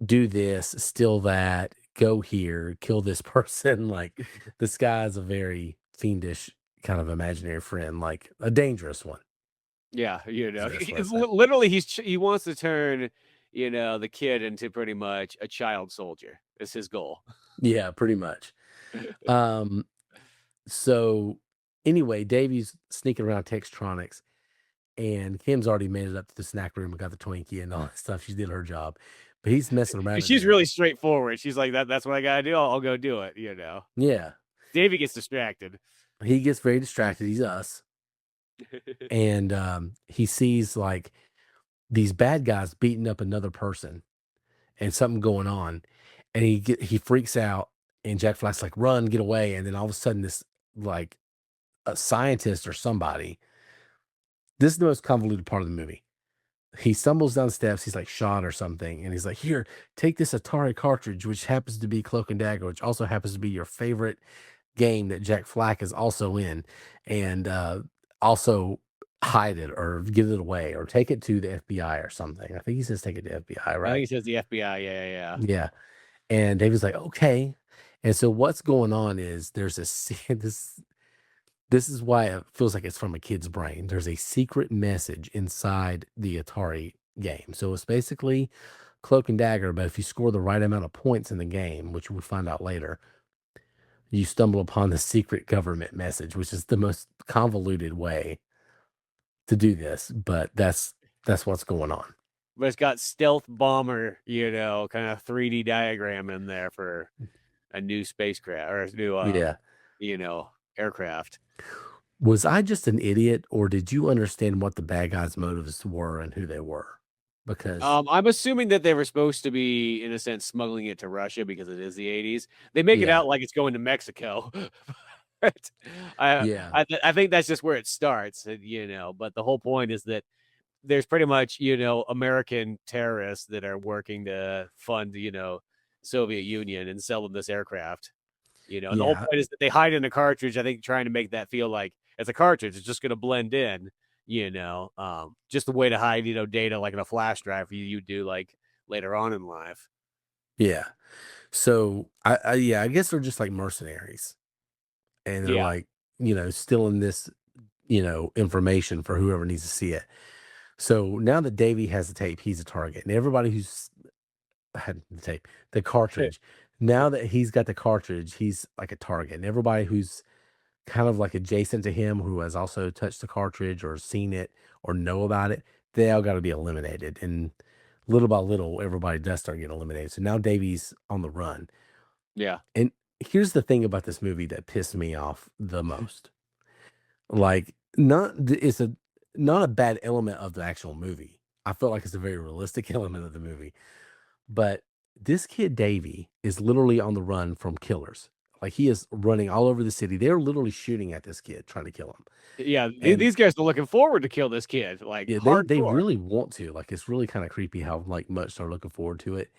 Do this, steal that, go here, kill this person. Like, this guy is a very fiendish kind of imaginary friend, like a dangerous one. Yeah, Is the best way to it's say. literally he wants to turn, the kid into pretty much a child soldier. Is his goal. Yeah, pretty much. Um, So anyway, Davy's sneaking around Textronics, and Kim's already made it up to the snack room and got the Twinkie and all that stuff. She did her job, but he's messing around in She's there. really straightforward. She's like that's what I gotta do. I'll go do it. Yeah, Davey gets distracted. he gets very distracted. He's us, and he sees like these bad guys beating up another person and something going on, and he freaks out. And Jack Flack's like, "Run, get away!" And then all of a sudden, this like a scientist or somebody. This is the most convoluted part of the movie. He stumbles down steps. He's like shot or something, and he's like, "Here, take this Atari cartridge, which happens to be Cloak and Dagger, which also happens to be your favorite game that Jack Flack is also in, and also hide it or give it away or take it to the FBI or something." I think he says take it to FBI, I think right? he says the FBI. Yeah, yeah. Yeah. And David's like, "Okay." And so what's going on is there's a this is why it feels like it's from a kid's brain. There's a secret message inside the Atari game. So it's basically Cloak and Dagger, but if you score the right amount of points in the game, which we'll find out later, you stumble upon the secret government message, which is the most convoluted way to do this, but that's what's going on. but it's got stealth bomber, kind of 3D diagram in there for a new spacecraft or a new Yeah. you know, aircraft. Was I just an idiot, or did you understand what the bad guys' motives were and who they were? Because I'm assuming that they were supposed to be, in a sense, smuggling it to Russia because it is the 80s. They make it yeah, out like it's going to Mexico. But I yeah, I think that's just where it starts, but the whole point is that there's pretty much, American terrorists that are working to fund, Soviet Union and sell them this aircraft. And the whole yeah, point is that they hide in a cartridge, I think trying to make that feel like it's a cartridge, it's just gonna blend in, just a way to hide, data like in a flash drive you do like later on in life. yeah. So yeah, I guess they're just like mercenaries, and they're Yeah. like, stealing this, information for whoever needs to see it. So now that Davey has the tape, he's a target, and everybody who's had the tape, the cartridge. Now that he's got the cartridge, he's like a target, and everybody who's kind of like adjacent to him, who has also touched the cartridge or seen it or know about it, they all got to be eliminated. And little by little, everybody does start getting eliminated. So now Davey's on the run. Yeah. And here's the thing about this movie that pissed me off the most. Like, it's a not a bad element of the actual movie. I feel like it's a very realistic element of the movie. But this kid Davy is literally on the run from killers. Like, he is running all over the city. They're literally shooting at this kid, trying to kill him. Yeah, And these guys are looking forward to kill this kid, like, yeah, they hardcore. really want to. Like, it's really kind of creepy how like much they're looking forward to it.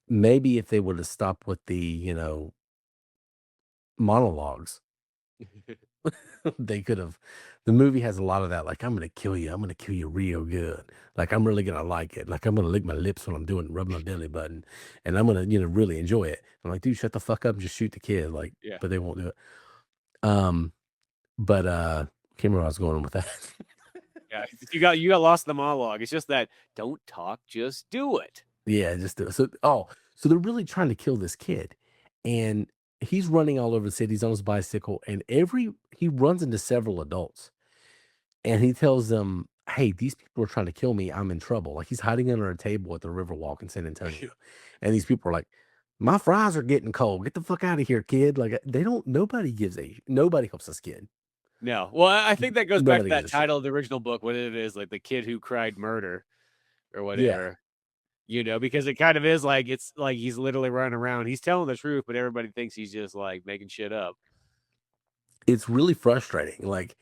Maybe if they would have stopped with the, monologues, they could have. The movie has a lot of that. Like, I'm gonna kill you. I'm gonna kill you real good. Like, I'm really gonna like it. Like, I'm gonna lick my lips when I'm doing rubbing my belly button, and I'm gonna, really enjoy it. I'm like, dude, shut the fuck up and just shoot the kid. Like, Yeah. but they won't do it. Um, but can't remember where I was going with that. Yeah, you got lost in the monologue. It's just that, "Don't talk, just do it." Yeah, just do it. So they're really trying to kill this kid, and he's running all over the city. He's on his bicycle, and he runs into several adults, and he tells them, "Hey, these people are trying to kill me. I'm in trouble." Like, he's hiding under a table at the Riverwalk in San Antonio, and these people are like, "My fries are getting cold. Get the fuck out of here, kid!" Like, they don't. Nobody helps this kid. No. Well, I think that goes back to Nobody gives that a shit. title of the original book, what it is, like, The Kid Who Cried Murder or Yeah, whatever, because it kind of is like it's like he's literally running around. He's telling the truth, but everybody thinks he's just, like, making shit up. it's really frustrating. Like,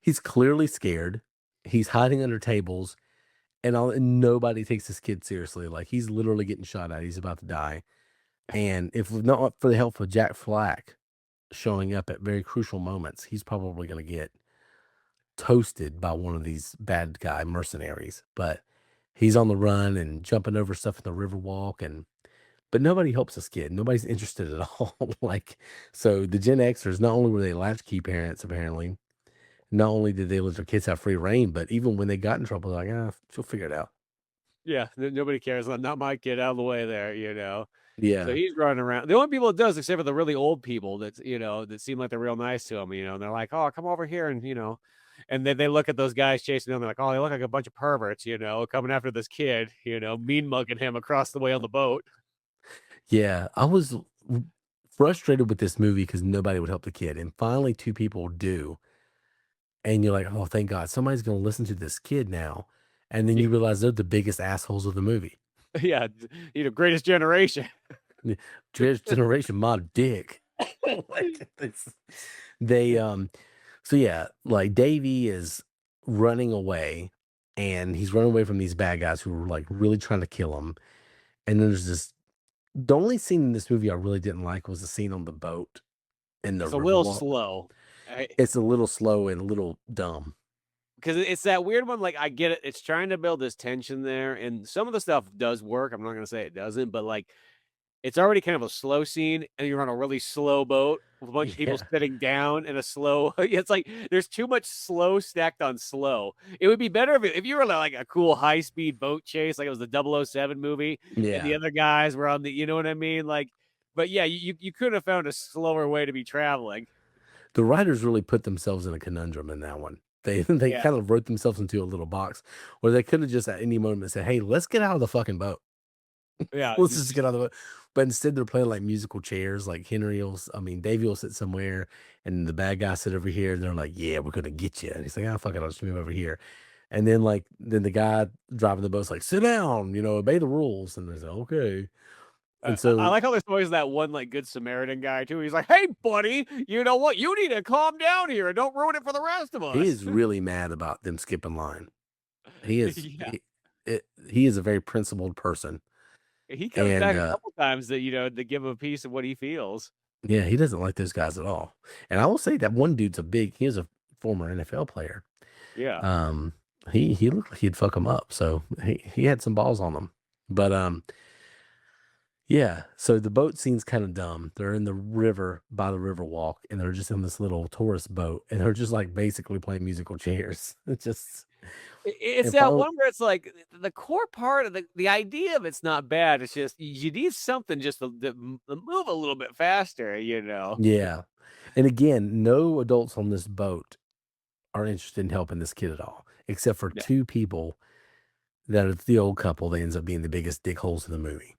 he's clearly scared. He's hiding under tables. And nobody takes this kid seriously. Like, he's literally getting shot at. He's about to die. And if not for the help of Jack Flack showing up at very crucial moments, he's probably going to get toasted by one of these bad guy mercenaries. But he's on the run and jumping over stuff in the Riverwalk, but nobody helps this kid. Nobody's interested at all. Like, so the Gen Xers, not only were they latchkey parents, apparently, not only did they let their kids have free reign, but even when they got in trouble, they're like, she'll figure it out. Yeah, nobody cares. Not my kid, out of the way there. So Yeah. he's running around. The only people it does, except for the really old people that seem like they're real nice to him, and they're like, "Oh, come over here," and then they look at those guys chasing them. They're like, "Oh, they look like a bunch of perverts," coming after this kid, mean mugging him across the way on the boat. Yeah, I was frustrated with this movie because nobody would help the kid, and finally, two people do, and you're like, "Oh, thank God, somebody's gonna listen to this kid now," and then you realize they're the biggest assholes of the movie. Yeah, greatest generation. Yeah, Generation Mod Dick. Like, they so yeah, like, Davey is running away, and he's running away from these bad guys who were like really trying to kill him. And then there's this the only scene in this movie I really didn't like was the scene on the boat in the It's a little Riverwalk. slow. It's a little slow and a little dumb. Because it's that weird one. Like, I get it. It's trying to build this tension there, and some of the stuff does work. I'm not gonna say it doesn't, but like it's already kind of a slow scene, and you're on a really slow boat with a bunch of people Yeah. sitting down in a slow. It's like there's too much slow stacked on slow. It would be better if you were like a cool high speed boat chase, like it was the 007 movie, and the Yeah. other guys were on the. You know what I mean? Like, but yeah, you could have found a slower way to be traveling. The writers really put themselves in a conundrum in that one. They Yeah. kind of wrote themselves into a little box where they could have just at any moment said, "Hey, let's get out of the fucking boat. Yeah. Let's just get out of the boat." But instead, they're playing like musical chairs. Like I mean, Davey will sit somewhere, and the bad guy sit over here. And they're like, "Yeah, we're gonna get you." And he's like, "Ah, fuck it, I'll just move over here." And then then the guy driving the boat's like, "Sit down, obey the rules." And they say, "Okay." And I so like how there's always that one like good Samaritan guy too. He's like, "Hey, buddy, you know what? You need to calm down here and don't ruin it for the rest of he us." is really mad about them skipping line. He is Yeah, he is a very principled person, he comes and back a couple times that to give a piece of what he feels. yeah, he doesn't like those guys at all. And I will say that one dude's he is a former NFL player. Yeah, Um, he looked like he'd fuck him up, so he had some balls on him. But yeah. So the boat scene's kind of dumb. They're in the river by the river walk, and they're just in this little tourist boat, and they're just like basically playing musical chairs. It's just it's and that finally, one where it's like the core part of the idea of it's not bad. It's just you need something just to move a little bit faster. yeah. And again, no adults on this boat are interested in helping this kid at all, except for No. two people that are the old couple that ends up being the biggest dickholes in the movie.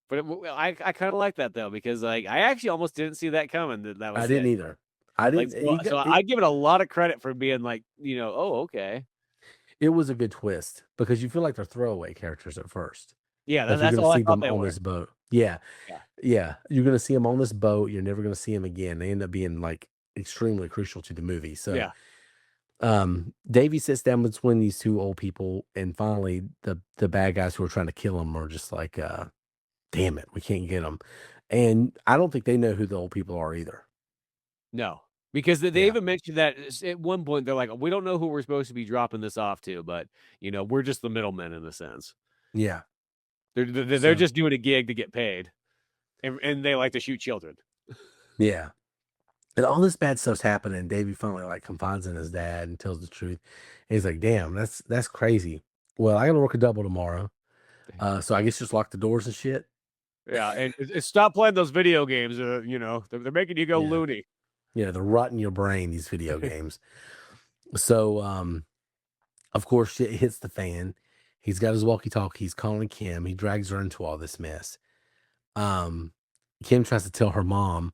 But I kind of like that though because like I actually almost didn't see that coming that I was didn't it. either. I Like, didn't. so I give it a lot of credit for being like, oh, okay. It was a good twist because you feel like they're throwaway characters at first. Yeah, Like you're that's gonna all I see thought them they on were. this boat. Yeah, Yeah. yeah. You're gonna see them on this boat. You're never gonna see them again. They end up being like extremely crucial to the movie. So, Yeah. Davy sits down between these two old people, and finally, the bad guys who are trying to kill him are just like, "Damn it, we can't get them." And I don't think they know who the old people are either. No. Because they Yeah, even mentioned that at one point, they're like, "We don't know who we're supposed to be dropping this off to, but, we're just the middlemen in a sense. yeah. They're So just doing a gig to get paid, and they like to shoot children." yeah. And all this bad stuff's happening, and Davey finally like confides in his dad and tells the truth. And he's like, "Damn, that's crazy. Well, I gotta work a double tomorrow. So I guess just lock the doors and shit." Yeah, and stop playing those video games, they're making you go Yeah. loony. Yeah, they're rotting your brain, these video games. So of course shit hits the fan. He's got his walkie-talkie, he's calling Kim, he drags her into all this mess. Um Kim tries to tell her mom,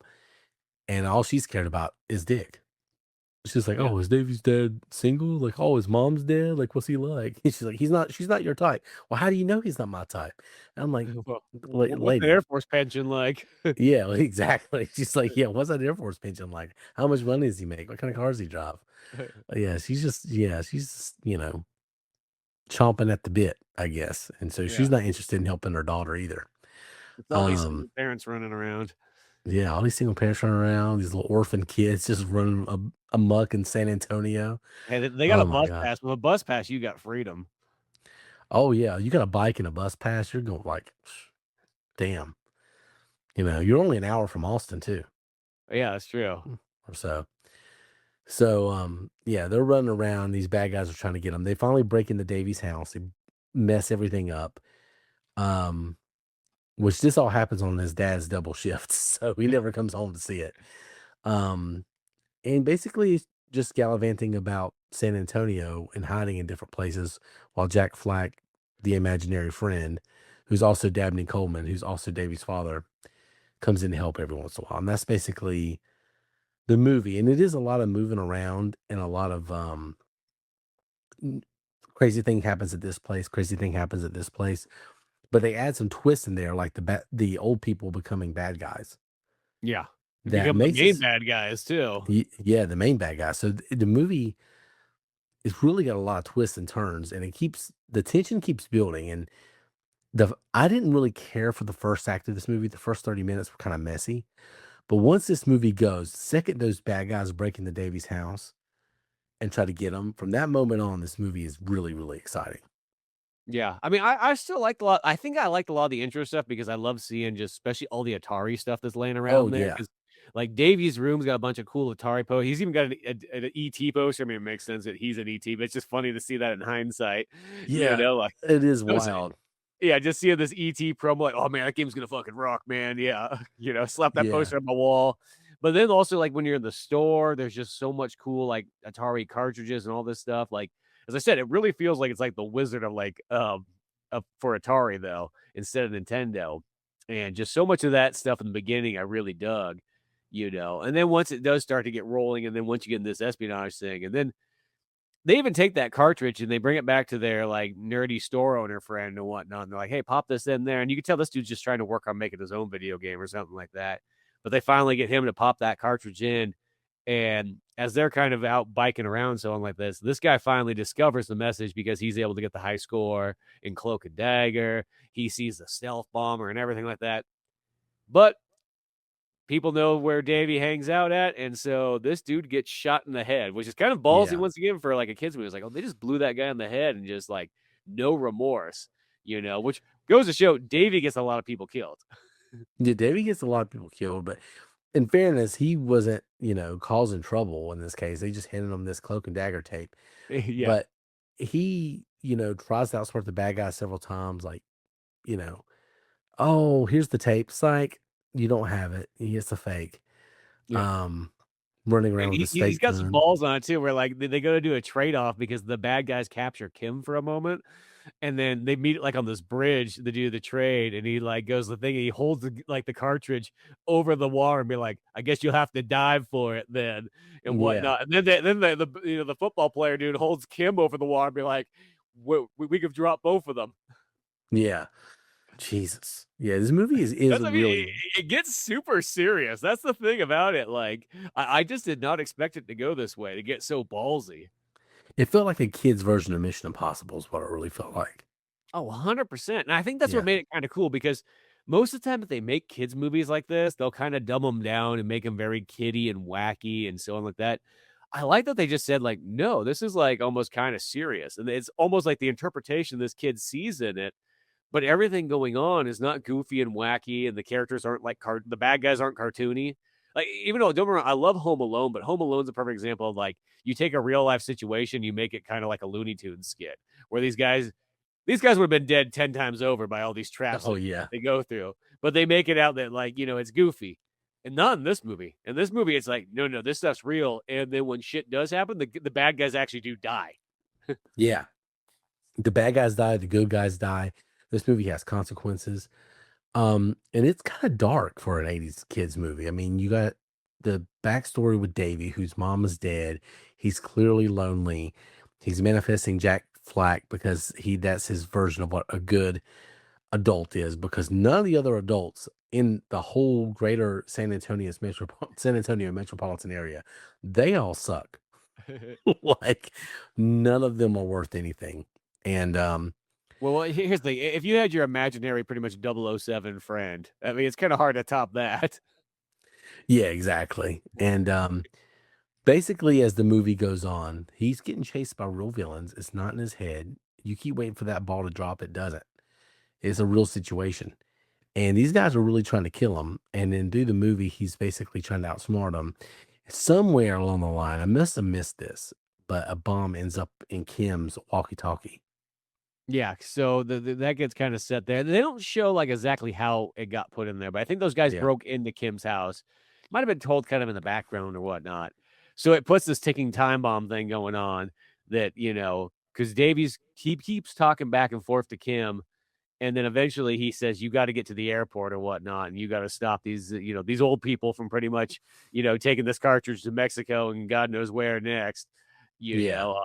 and all she's cared about is Dick. She's like, Yeah. "Oh, is Davy's dad single? Like, oh, his mom's dead? Like, what's he like?" And she's like, she's not your type." "Well, how do you know he's not my type?" And I'm like, Well, what's the Lady, Air Force pension like? yeah, exactly." She's like, "Yeah, what's that Air Force pension like? How much money does he make? What kind of cars does he drive?" Yeah, she's just, chomping at the bit, I guess. And so Yeah. she's not interested in helping her daughter either. It's all these Um, single parents running around. yeah, all these single parents running around, these little orphan kids just running amok in San Antonio. Hey, they got a Oh my bus god. pass. With a bus pass, you got freedom. Oh yeah, you got a bike and a bus pass, you're going like, damn. You're only an hour from Austin too, Yeah, that's true. or so. So yeah, they're running around. These bad guys are trying to get them. They finally break into Davy's house. They mess everything up. Um, which this all happens on his dad's double shift, so he never comes home to see it. Um, and basically it's just gallivanting about San Antonio and hiding in different places while Jack Flack, the imaginary friend, who's also Dabney Coleman, who's also Davy's father, comes in to help every once in a while. And that's basically the movie. And it is a lot of moving around and a lot of n- crazy thing happens at this place, crazy thing happens at this place. But they add some twists in there, like the old people becoming bad guys. Yeah. They That become the makes main us bad guys too. yeah, the main bad guy. So the movie it's really got a lot of twists and turns, and the tension keeps building. And I didn't really care for the first act of this movie. The first 30 minutes were kind of messy, but once this movie goes, the second those bad guys break into Davy's house and try to get him, from that moment on, this movie is really, really exciting. Yeah. I mean, I still liked a lot. I think I liked a lot of the intro stuff because I love seeing just especially all the Atari stuff that's laying Oh around there. yeah, Because like Davy's room's got a bunch of cool Atari posters. He's even got an ET poster. I mean, it makes sense that he's an ET, but it's just funny to see that in hindsight. yeah, Like it is I was wild. yeah, just seeing this ET promo, like, oh man, that game's gonna fucking rock, man. Yeah, slap that Yeah, poster on my wall. But then also, like, when you're in the store, there's just so much cool, like, Atari cartridges and all this stuff, like, as I said, it really feels like it's like the Wizard of, like, for Atari, though, instead of Nintendo, and just so much of that stuff in the beginning I really dug, and then once it does start to get rolling, and then once you get in this espionage thing, and then they even take that cartridge and they bring it back to their, like, nerdy store owner friend and whatnot, and they're like, "Hey, pop this in there," and you can tell this dude's just trying to work on making his own video game or something like that, but they finally get him to pop that cartridge in, and as they're kind of out biking around, so on like this guy finally discovers the message because he's able to get the high score in Cloak and Dagger, he sees the stealth bomber and everything like that, but people know where Davy hangs out at, and so this dude gets shot in the head, which is kind of ballsy Yeah. once again for like a kids movie. It's like, oh, they just blew that guy in the head and just like no remorse, which goes to show Davy gets a lot of people killed. Yeah, Davey gets a lot of people killed, but in fairness, he wasn't, causing trouble in this case. They just handed him this cloak and dagger tape. Yeah. But he, tries to outsmart the bad guy several times, like, you know, oh, here's the tape. Psych, you don't have it. It's a fake. Yeah. Um, Running And around with his he's fake got some gun. balls on it too, where like they go to do a trade off because the bad guys capture Kim for a moment, and then they meet like on this bridge to do the trade, and he like goes the thing, and he holds the cartridge over the wall and be like, "I guess you'll have to dive for it then," and Yeah. whatnot. And then the football player dude holds Kim over the wall and be like, "We could drop both of them." Yeah. Jesus. Yeah, this movie is That's I mean, really. it gets super serious. That's the thing about it. Like, I just did not expect it to go this way, to get so ballsy. It felt like a kid's version of Mission Impossible is what it really felt like. Oh, 100%, and I think that's what Yeah. made it kinda cool because most of the time if they make kids movies like this, they'll kinda dumb them down and make them very kiddie and wacky and so on like that. I like that they just said, like, "No, this is, like, almost kinda serious," and it's almost like the interpretation this kid sees in it, but everything going on is not goofy and wacky, and the characters aren't like the bad guys aren't cartoony. Like, even though don't get me wrong, I love Home Alone, but Home Alone's a perfect example of, like, you take a real life situation, you make it kinda like a Looney Tunes skit, where these guys would have been dead 10 times over by all these traps Oh that yeah. they go through, but they make it out that, like, it's goofy. And not in this movie. In this movie, it's like, no, no, this stuff's real. And then when shit does happen, the bad guys actually do die. Yeah. The bad guys die, the good guys die. This movie has consequences. And it's kind of dark for an 80s kids movie. I mean, you got the backstory with Davy, whose mom is dead. He's clearly lonely. He's manifesting Jack Flack because that's his version of what a good adult is, because none of the other adults in the whole greater San Antonio metropolitan area, they all suck. Like none of them are worth anything. And Well, here's the thing. If you had your imaginary pretty much 007 friend, I mean, it's kind of hard to top that. yeah, exactly. And basically, as the movie goes on, he's getting chased by real villains. It's not in his head. You keep waiting for that ball to drop, it doesn't. It's a real situation. And these guys are really trying to kill him. And then through the movie, he's basically trying to outsmart them. Somewhere along the line, I must have missed this, but a bomb ends up in Kim's walkie-talkie. Yeah, so that gets kind of set there. They don't show like exactly how it got put in there, but I think those guys Yeah. broke into Kim's house. Might have been told kind of in the background or whatnot. So it puts this ticking time bomb thing going on that, because Davies keeps talking back and forth to Kim, and then eventually he says, "You got to get to the airport or whatnot, and you got to stop these old people from pretty much, taking this cartridge to Mexico and God knows where next." You Yeah. know,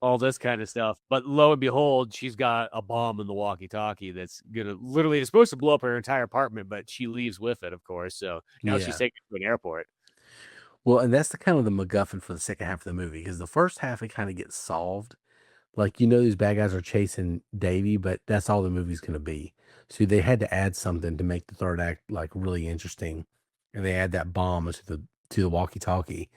all this kind of stuff. But lo and behold, she's got a bomb in the walkie-talkie that's gonna literally is supposed to blow up her entire apartment, but she leaves with it, of course. So now she's Yeah. taken to an airport. Well, and that's the kind of the MacGuffin for the second half of the movie, because the first half it kind of gets solved. Like, these bad guys are chasing Davy, but that's all the movie's going to be. So they had to add something to make the third act like really interesting, and they add that bomb to the walkie-talkie,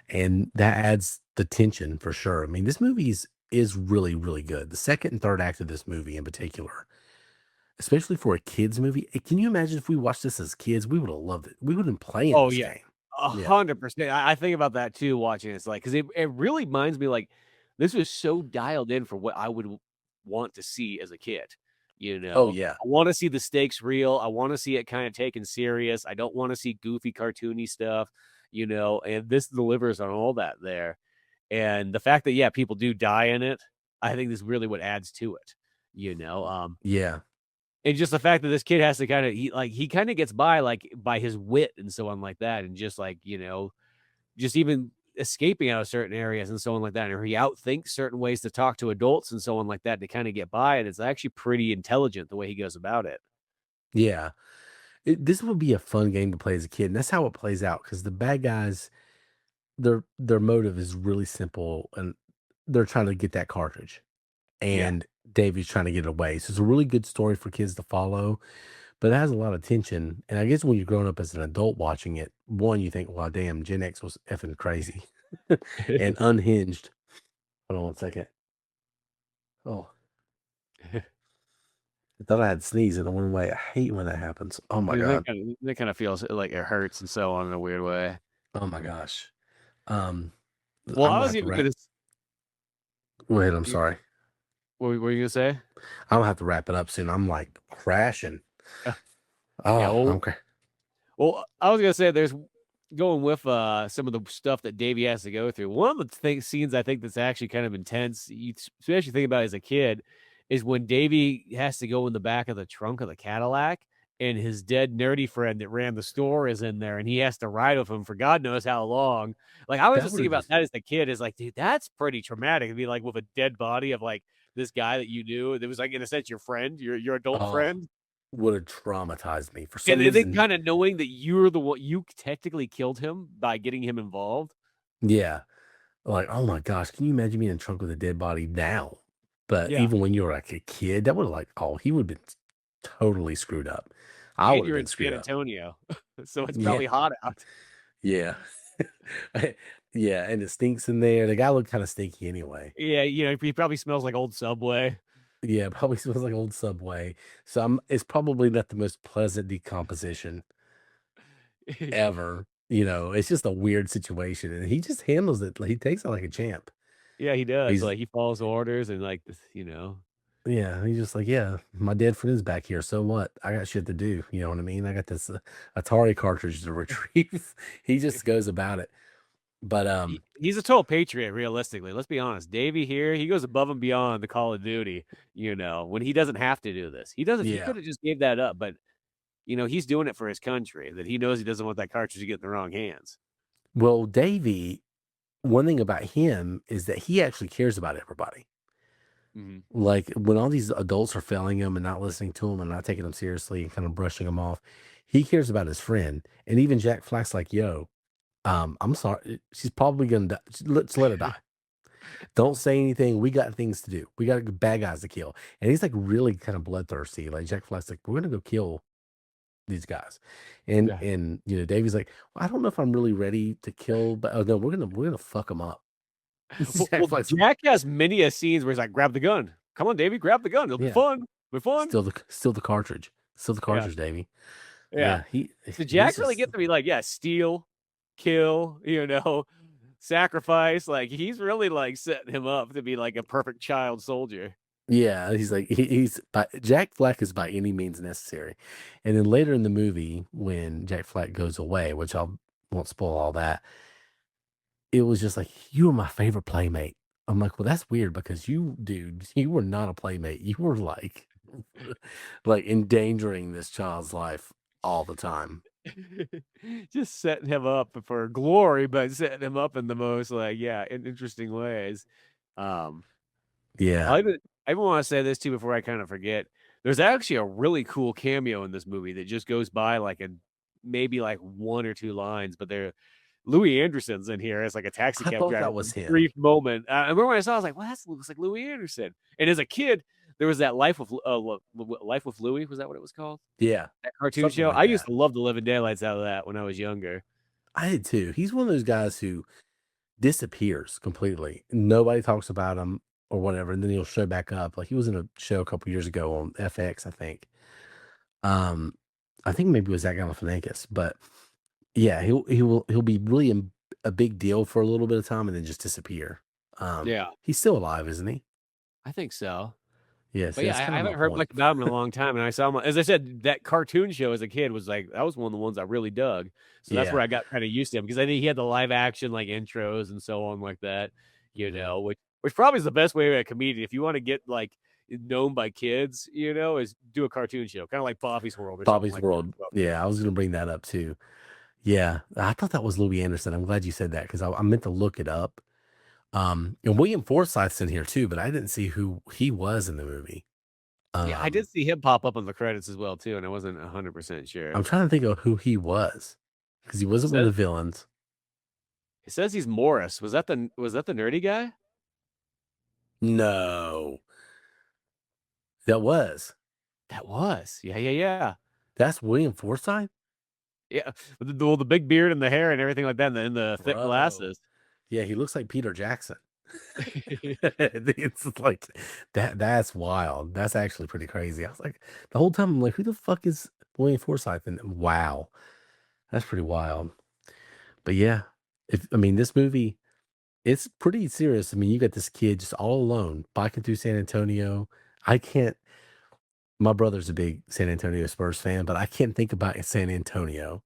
and that adds the tension for sure. I mean, this movie is really really good. The second and third act of this movie in particular, especially for a kids movie. Can you imagine if we watched this as kids? We would have loved it. We would have been playing Oh this yeah, game. Yeah. 100%. I think about that too. Watching it's like because it really reminds me like this was so dialed in for what I would want to see as a kid. You Oh, know, yeah. I want to see the stakes real. I want to see it kind of taken serious. I don't want to see goofy, cartoony stuff, and this delivers on all that there. And the fact that, yeah, people do die in it, I think is really what adds to it, you know. Yeah. And just the fact that this kid has to he kind of gets by like by his wit and so on like that, and just like, just even escaping out of certain areas and so on like that, or he outthinks certain ways to talk to adults and so on like that to kind of get by, and it's actually pretty intelligent the way he goes about it. Yeah. This would be a fun game to play as a kid, and that's how it plays out. Because the bad guys, their motive is really simple, and they're trying to get that cartridge, Yeah. and Davey's trying to get it away. So it's a really good story for kids to follow, but it has a lot of tension. And I guess when you're growing up as an adult watching it, one, you think, "Wow, damn, Gen X was effing crazy and unhinged." Hold on one second. Oh, I thought I had sneezed and it went away. I hate when that happens. Oh my Yeah, god. that kind of feels like it hurts and so on in a weird way. Oh my gosh. Um, Well, I'm I gonna was have to even wrap. gonna. Wait, I'm sorry. What were you gonna say? I'm gonna have to wrap it up soon. I'm like crashing. Uh, yeah. Oh, Well, okay. I was gonna say there's going with some of the stuff that Davey has to go through. One of the scenes I think that's actually kind of intense, you especially think about it as a kid, is when Davey has to go in the back of the trunk of the Cadillac, and his dead nerdy friend that ran the store is in there, and he has to ride with him for God knows how long. Like, I was That just would thinking have about just. that as a kid, is like, dude, that's pretty traumatic to be like with a dead body of like this guy that you knew that was like in a sense your friend, your adult Oh, friend. would have traumatized me for And some then reason. kinda knowing that you're the one you technically killed him by getting him involved. Yeah. Like, oh my gosh, can you imagine being in a trunk with a dead body now? But Yeah, even when you were like a kid, that would have like, oh, he would have been totally screwed up. I and would have you're been in screwed San up. Antonio, so it's Yeah. probably hot out. Yeah. Yeah. And it stinks in there. The guy looked kind of stinky anyway. Yeah, he probably smells like old Subway. Yeah. Probably smells like old Subway. So it's probably not the most pleasant decomposition ever. It's just a weird situation. And he just handles it. He takes it like a champ. Yeah, he does, He's like, he follows orders and, like, Yeah, he's just like, "Yeah, my dead friend is back here, so what? I got shit to do." You know what I mean? I got this Atari cartridge to retrieve. He just goes about it. But he's a total patriot, realistically, let's be honest. Davey here, he goes above and beyond the Call of Duty, when he doesn't have to do this. He yeah. coulda just gave that up, but, he's doing it for his country, that he knows he doesn't want that cartridge to get in the wrong hands. Well, Davy, one thing about him is that he actually cares about everybody. Mhm. Like when all these adults are failing him and not listening to him and not taking him seriously and kind of brushing him off, he cares about his friend. And even Jack Flack's like, "Yo, I'm sorry, she's probably gonna die. Let's let her die. Don't say anything. We got things to do. We got bad guys to kill." And he's like really kind of bloodthirsty. Like Jack Flack's like, "We're gonna go kill these guys," and Yeah. Davey's like, "Well, I don't know if I'm really ready to kill, but oh no, we're gonna fuck them up." Jack Well, Flack's like, Jack has many a scenes where he's like, "Grab the gun. Come on, Davey, grab the gun. It'll be "Yeah, fun. Be fun." still the cartridge, still the Yeah, cartridge, Davey." yeah. Yeah, So he's Jack really just gets to be like, yeah, steal, kill, sacrifice. Like he's really like setting him up to be like a perfect child soldier. yeah, he's like he's by Jack Flack is by any means necessary. And then later in the movie, when Jack Flack goes away, which I won't spoil all that, it was just like, "You were my favorite playmate." I'm like, "Well, that's weird because you, dude, you were not a playmate. You were like, like endangering this child's life all the time." Just setting him up for glory, but setting him up in the most like, yeah, in interesting ways. Um, Yeah. I even want to say this too before I kind of forget. There's actually a really cool cameo in this movie that just goes by like a maybe like one or two lines, but they're Louis Anderson's in here as like a taxi I cab thought driver that for a was him. brief moment. I remember when I saw, it, I was like, "Well, that looks like Louis Anderson." And as a kid, there was that Life with Louis. Was that what it was called? Yeah. That cartoon Something show. like I used that. to love the living daylights out of that when I was younger. I did too. He's one of those guys who disappears completely. Nobody talks about him or whatever, and then he'll show back up. Like he was in a show a couple years ago on FX, I think. Um, I think maybe it was Zach Galifianakis, but yeah, he'll be really a big deal for a little bit of time and then just disappear. Yeah, He's still alive, isn't he? I think so. Yes, But yeah, that's kind I of haven't my heard point. much about him in a long time, and I saw him as I said, that cartoon show as a kid was like that was one of the ones I really dug. So that's Yeah, where I got kind of used to him because I think he had the live action like intros and so on like that, yeah. which probably is the best way to a comedian if you want to get like known by kids, is do a cartoon show, kind of like Bobby's World or something Bobby's like that. World. Yeah, I was gonna bring that up too. Yeah, I thought that was Louis Anderson. I'm glad you said that because I meant to look it up. And William Forsythe's in here too, but I didn't see who he was in the movie. Yeah, I Um, did see him pop up on the credits as well too, and I wasn't 100% sure. I'm trying to think of who he was because he It wasn't one of says the villains. it says he's Morris. Was that the nerdy guy? No, that was That was. Yeah, yeah, yeah. that's William Forsythe, Yeah, with the big beard and the hair and everything like that, and the thick bro. glasses. Yeah, he looks like Peter Jackson. It's like that. That's wild. That's actually pretty crazy. I was like, the whole time I'm like, who the fuck is William Forsythe? And wow, that's pretty wild. But yeah, if I mean this movie, it's pretty serious. I mean, you got this kid just all alone biking through San Antonio. I can't. My brother's a big San Antonio Spurs fan, but I can't think about San Antonio.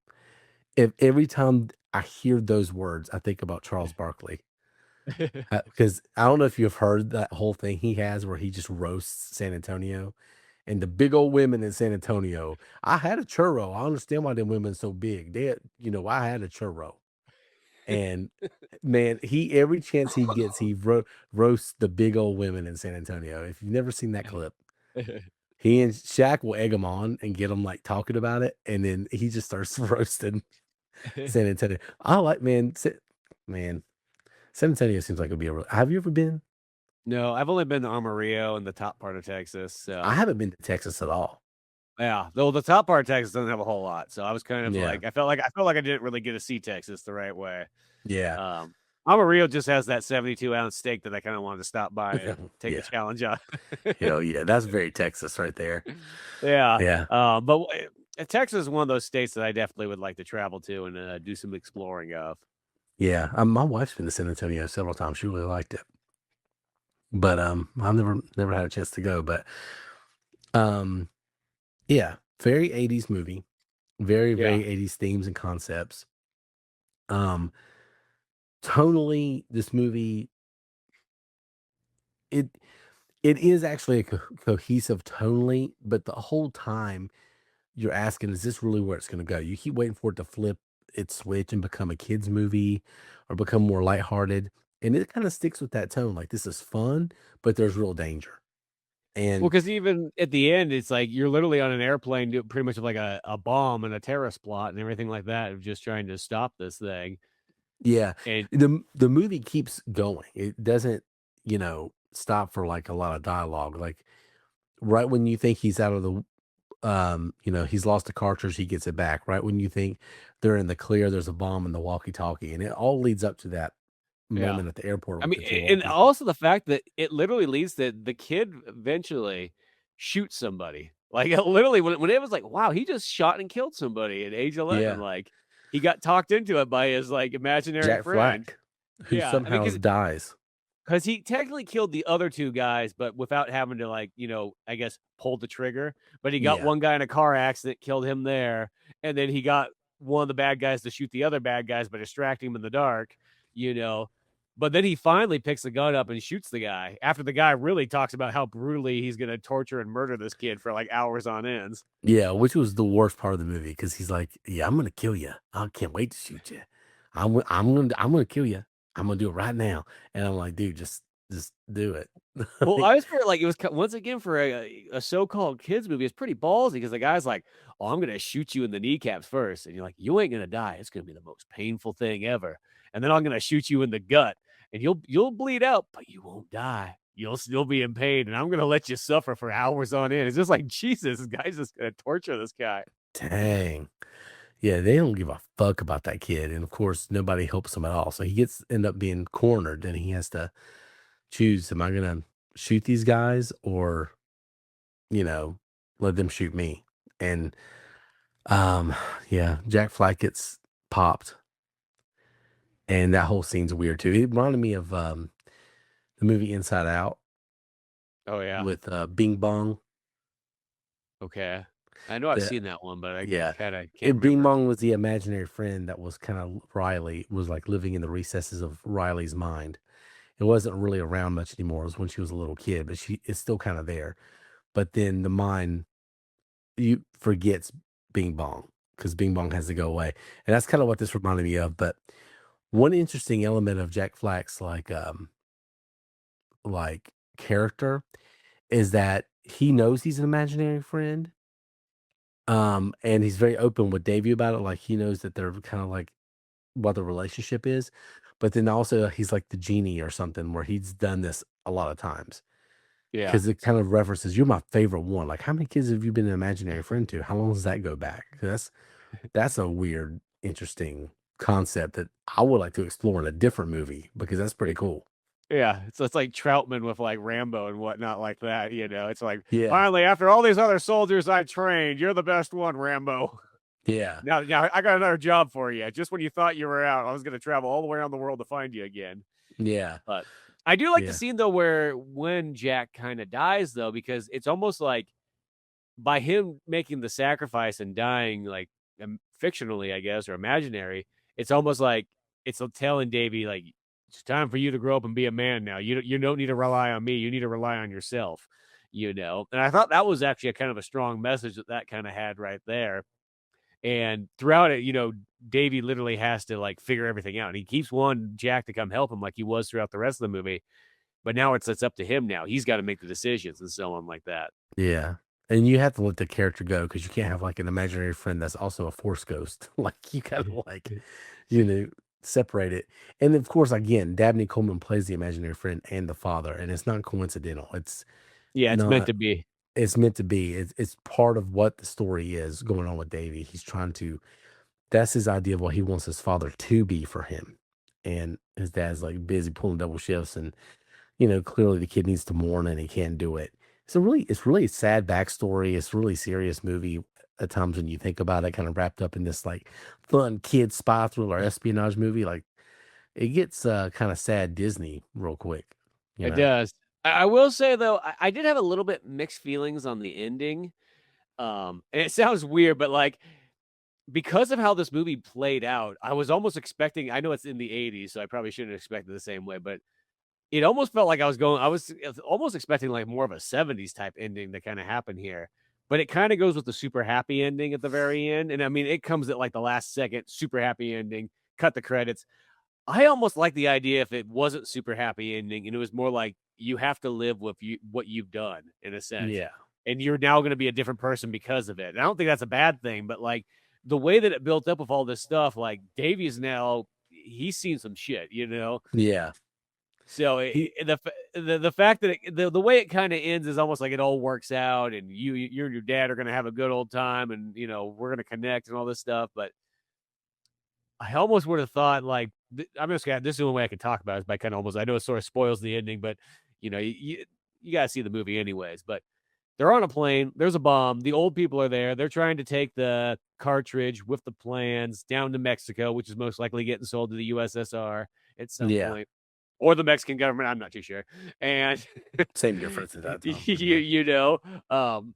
If every time I hear those words, I think about Charles Barkley. Because I don't know if you've heard that whole thing he has where he just roasts San Antonio and the big old women in San Antonio. I had a churro. I understand why them women so big. I had a churro. And man, he every chance he gets, roasts the big old women in San Antonio. If you've never seen that clip, he and Shaq will egg him on and get him like talking about it, and then he just starts roasting San Antonio. I like man, San Antonio seems like it'd be a real. Have you ever been? No, I've only been to Amarillo in the top part of Texas, I so haven't been to Texas at all. yeah. Though the top part of Texas doesn't have a whole lot, so I was kind of Yeah, like I felt like I didn't really get to see Texas the right way. yeah, Um, Amarillo just has that 72-ounce steak that I kind of wanted to stop by and take the yeah. challenge on. Hell yeah, that's very Texas right there. Yeah, Yeah, but Texas is one of those states that I definitely would like to travel to and do some exploring of. yeah. My wife's been to San Antonio several times. She really liked it, but I've never had a chance to go. But um, yeah, very 80s movie, very Yeah. 80s themes and concepts. Um, tonally, this movie it it is actually a cohesive tonally, but the whole time you're asking, is this really where it's going to go? You keep waiting for it to flip its switch and become a kids movie or become more lighthearted, and it kind of sticks with that tone. Like this is fun, but there's real danger. Well, And because even at the end, it's like you're literally on an airplane, pretty much like a bomb and a terrorist plot and everything like that of just trying to stop this thing. yeah, And the movie keeps going. It doesn't, stop for like a lot of dialogue. Like right when you think he's out of the he's lost a cartridge, he gets it back. Right when you think they're in the clear, there's a bomb in the walkie-talkie, and it all leads up to that yeah, moment at the airport I with mean, the two and walkies. also the fact that it literally leads that the kid eventually shoots somebody. Like it literally, when it was like, wow, he just shot and killed somebody at age 11. Yeah, Like he got talked into it by his like imaginary Jack friend. Flack, who Yeah, I mean, somehow dies. because he technically killed the other two guys, but without having to like, I guess pull the trigger. But he got Yeah, one guy in a car accident, killed him there, and then he got one of the bad guys to shoot the other bad guys by distracting him in the dark, you know. But then he finally picks the gun up and shoots the guy after the guy really talks about how brutally he's gonna torture and murder this kid for like hours on ends. yeah, which was the worst part of the movie because he's like, "Yeah, I'm gonna kill you. I can't wait to shoot you. I'm gonna kill you. I'm gonna do it right now." And I'm like, "Dude, just do it." Well, Like, I just felt like it was once again for a so-called kids movie. It's pretty ballsy because the guy's like, "Oh, I'm gonna shoot you in the kneecaps first," and you're like, "You ain't gonna die. It's gonna be the most painful thing ever." And then I'm gonna shoot you in the gut, and you'll bleed out, but you won't die. You'll still be in pain, and I'm gonna let you suffer for hours on end. It's just like Jesus, this guy's just gonna torture this guy. dang. Yeah, they don't give a fuck about that kid, and of course, nobody helps him at all. So he end up being cornered, and he has to choose: Am I gonna shoot these guys, or you know, let them shoot me? And yeah, Jack Flack gets popped, and that whole scene's weird too. It reminded me of the movie Inside Out. Oh yeah. with Bing Bong. Okay. I know I've The seen that one, but I Yeah, kind of can't and Bing remember. Bong was the imaginary friend that was kind of Riley was like living in the recesses of Riley's mind. It wasn't really around much anymore. It was when she was a little kid, but she is still kind of there. But then the mind you forgets Bing Bong because Bing Bong has to go away, and that's kind of what this reminded me of. But one interesting element of Jack Flack's like character is that he knows he's an imaginary friend. And he's very open with Davy about it. Like he knows that they're kind of like what the relationship is, but then also he's like the genie or something where he's done this a lot of times Yeah. because it kind of references you're my favorite one. Like how many kids have you been an imaginary friend to? How long does that go back? 'Cause that's a weird, interesting concept that I would like to explore in a different movie because that's pretty cool. Yeah, so it's like Troutman with like Rambo and whatnot like that, you know. It's like Yeah, finally, after all these other soldiers I trained, you're the best one, Rambo. yeah, Now I got another job for you. Just when you thought you were out, I was going to travel all the way around the world to find you again. yeah, But I do like the yeah, scene though where when Jack kind of dies though, because it's almost like by him making the sacrifice and dying, like fictionally, I guess, or imaginary, it's almost like it's telling Davy like it's time for you to grow up and be a man now. You don't need to rely on me. You need to rely on yourself. You know, and I thought that was actually a kind of a strong message that kind of had right there. And throughout it, you know, Davy literally has to like figure everything out. And he keeps wanting Jack to come help him like he was throughout the rest of the movie. But now it's up to him now. He's got to make the decisions and so on like that. yeah. And you have to let the character go because you can't have like an imaginary friend that's also a force ghost. Like you gotta like, you know, separate it. And of course, again, Dabney Coleman plays the imaginary friend and the father, and it's not coincidental. It's Yeah, it's meant not. to be. It's meant to be. It's part of what the story is going on with Davy. He's trying to. That's his idea of what he wants his father to be for him, and his dad's like busy pulling double shifts, and clearly the kid needs to mourn and he can't do it. It's really a sad backstory. It's a really serious movie at times when you think about it, kind of wrapped up in this like fun kid spy thriller espionage movie. Like it gets kind of sad Disney real quick, you It know? does. I will say though, I did have a little bit mixed feelings on the ending. And it sounds weird, but like because of how this movie played out, I was almost expecting. I know it's in the '80s, so I probably shouldn't expect it the same way, but it almost felt like I was almost expecting like more of a '70s type ending to kind of happen here. But it kind of goes with the super happy ending at the very end, and I mean, it comes at like the last second, super happy ending. Cut the credits. I almost like the idea if it wasn't super happy ending and it was more like you have to live with what you've done in a sense. Yeah, And you're now going to be a different person because of it. And I don't think that's a bad thing, but like the way that it built up with all this stuff, like Davey's now he's seen some shit, you know. yeah. So He the fact that the way it kind of ends is almost like it all works out, and you and your dad are going to have a good old time, and you know we're going to connect and all this stuff. But I almost would have thought like I'm just gonna this is the only way I can talk about it is by kind of almost I know it sort of spoils the ending, but you know you gotta see the movie anyways. But they're on a plane. There's a bomb. The old people are there. They're trying to take the cartridge with the plans down to Mexico, which is most likely getting sold to the USSR at some yeah. point, or the Mexican government. I'm not too sure. And Same difference at that time, pretty you much. you know, um,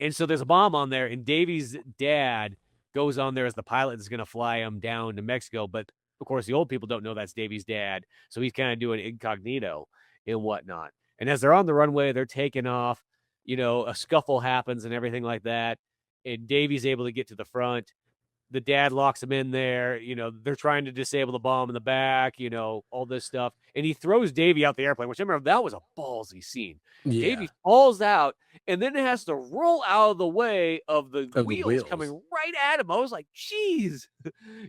and so there's a bomb on there, and Davy's dad goes on there as the pilot that's going to fly him down to Mexico. But of course, the old people don't know that's Davy's dad, so he's kind of doing incognito and whatnot. And as they're on the runway, they're taking off. You know, a scuffle happens and everything like that, and Davy's able to get to the front. The dad locks him in there. You know, they're trying to disable the bomb in the back, you know, all this stuff. And he throws Davy out the airplane, which I remember that was a ballsy scene. Yeah, Davy falls out and then it has to roll out of the way of the of the wheels wheels, coming right at him. I was like, geez,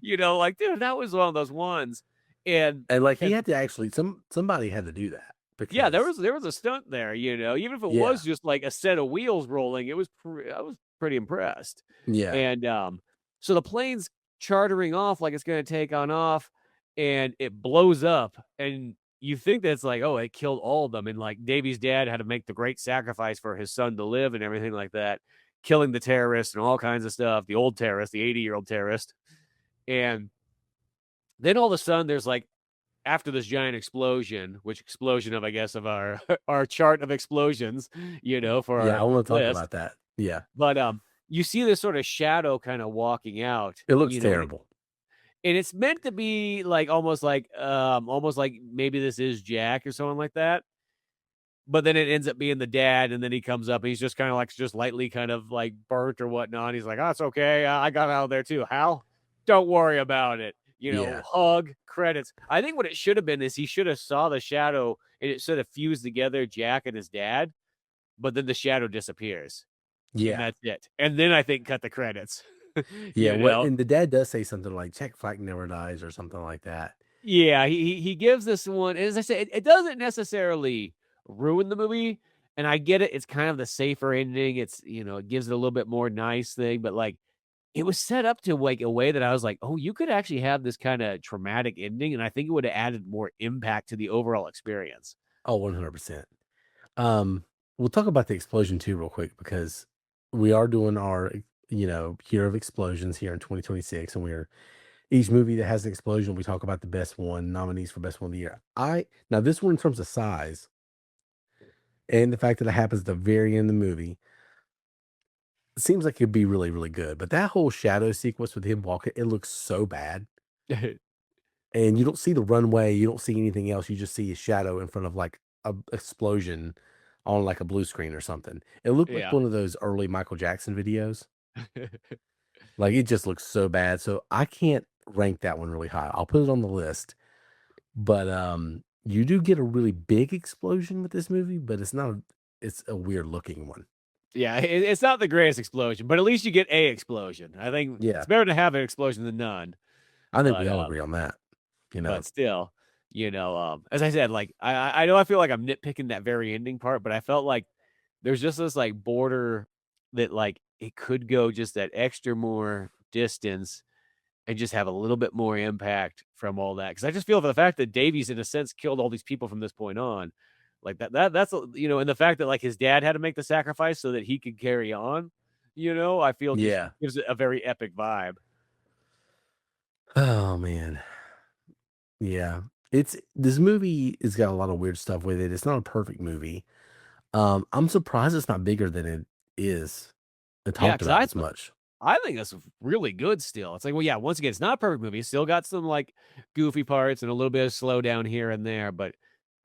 you know, like, dude, that was one of those ones. And, and like he and had to actually somebody had to do that yeah, because there was a stunt there, you know, even if it yeah, was just like a set of wheels rolling, I was pretty impressed. yeah, And so the plane's chartering off like it's going to take on off, and it blows up, and you think that's like, oh, it killed all of them, and like Davy's dad had to make the great sacrifice for his son to live and everything like that, killing the terrorist and all kinds of stuff, the old terrorist, the 80-year-old terrorist, and then all of a sudden there's like after this giant explosion, which explosion of, I guess, of our our chart of explosions, for Yeah, I our want to talk list. about that. Yeah, But you see this sort of shadow kind of walking out, it looks terrible. and it's meant to be like almost like maybe this is Jack or someone like that. But then it ends up being the dad, and then he comes up and he's just kind of like just lightly kind of like burnt or whatnot. He's like, "Oh, it's okay. I got out of there too. How? Don't worry about it." Yeah, Hug, credits. I think what it should have been is he should have saw the shadow and it sort of fused together Jack and his dad, but then the shadow disappears and yeah, that's it. And then I think cut the credits. yeah. you What? know? And the dad does say something like "Jack Flack never dies" or something like that. Yeah, he gives this one, as I said, it doesn't necessarily ruin the movie, and I get it. It's kind of the safer ending. It's it gives it a little bit more nice thing, but like it was set up to like a way that I was like, oh, you could actually have this kind of traumatic ending, and I think it would have added more impact to the overall experience. Oh, 100%. Um, we'll talk about the explosion too, real quick, because we are doing our, year of explosions here in 2026, and we're each movie that has an explosion, we talk about the best one, nominees for best one of the year. Now this one in terms of size and the fact that it happens at the very end of the movie, it seems like it'd be really, really good. But that whole shadow sequence with him walking, it looks so bad. And you don't see the runway, you don't see anything else. You just see a shadow in front of like a explosion on like a blue screen or something. It looked like Yeah. one of those early Michael Jackson videos. Like it just looks so bad. So I can't rank that one really high. I'll put it on the list. But you do get a really big explosion with this movie, but it's a weird looking one. Yeah, it's not the greatest explosion, but at least you get a explosion. I think Yeah. it's better to have an explosion than none. I think we But all agree on that. You But know. still, as I said, like I know I feel like I'm nitpicking that very ending part, but I felt like there's just this like border that like it could go just that extra more distance and just have a little bit more impact from all that. Because I just feel for the fact that Davies, in a sense, killed all these people from this point on, like and the fact that like his dad had to make the sacrifice so that he could carry on, I feel just Yeah. gives it a very epic vibe. Oh man. Yeah. It's this movie has got a lot of weird stuff with it. It's not a perfect movie. I'm surprised it's not bigger than it is and Yeah, talked because about as much. I think that's really good still. It's like, well, yeah, once again, it's not a perfect movie. It's still got some like goofy parts and a little bit of slowdown here and there, but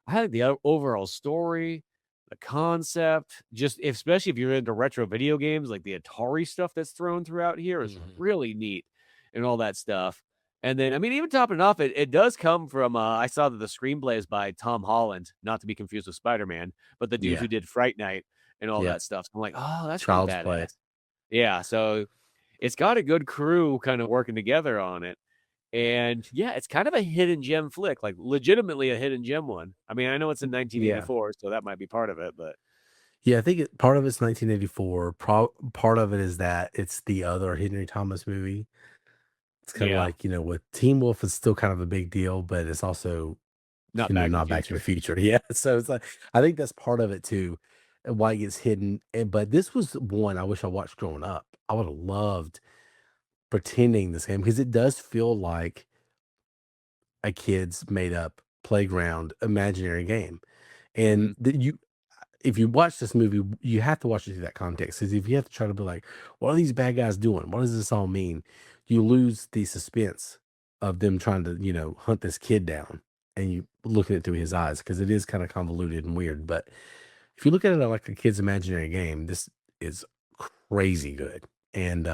I think the overall story, the concept, just especially if you're into retro video games, like the Atari stuff that's thrown throughout here is Mhm. really neat and all that stuff. And then, I mean, even topping it off, it does come from, I saw that the screenplay is by Tom Holland, not to be confused with Spider-Man, but the dude Yeah. who did Fright Night and all Yep. that stuff. So I'm like, oh, that's pretty Child's Play. badass. Yeah. So it's got a good crew kind of working together on it. And yeah, it's kind of a hidden gem flick, like legitimately a hidden gem one. I mean, I know it's in Yeah. 1984, so that might be part of it, but Yeah, I think part of it's 1984. Part of it is that it's the other Henry Thomas movie. It's kind of yeah, like, with Teen Wolf is still kind of a big deal, but it's also, not Back to the not Back to the Future. Future. Yeah. So it's like, I think that's part of it too, and why it gets hidden. But this was one I wish I watched growing up. I would have loved pretending this game because it does feel like a kid's made up playground imaginary game. And Mhm. if you watch this movie, you have to watch it through that context. Because if you have to try to be like, what are these bad guys doing? What does this all mean? You lose the suspense of them trying to, hunt this kid down, and you look at it through his eyes because it is kind of convoluted and weird. But if you look at it like a kid's imaginary game, this is crazy good. And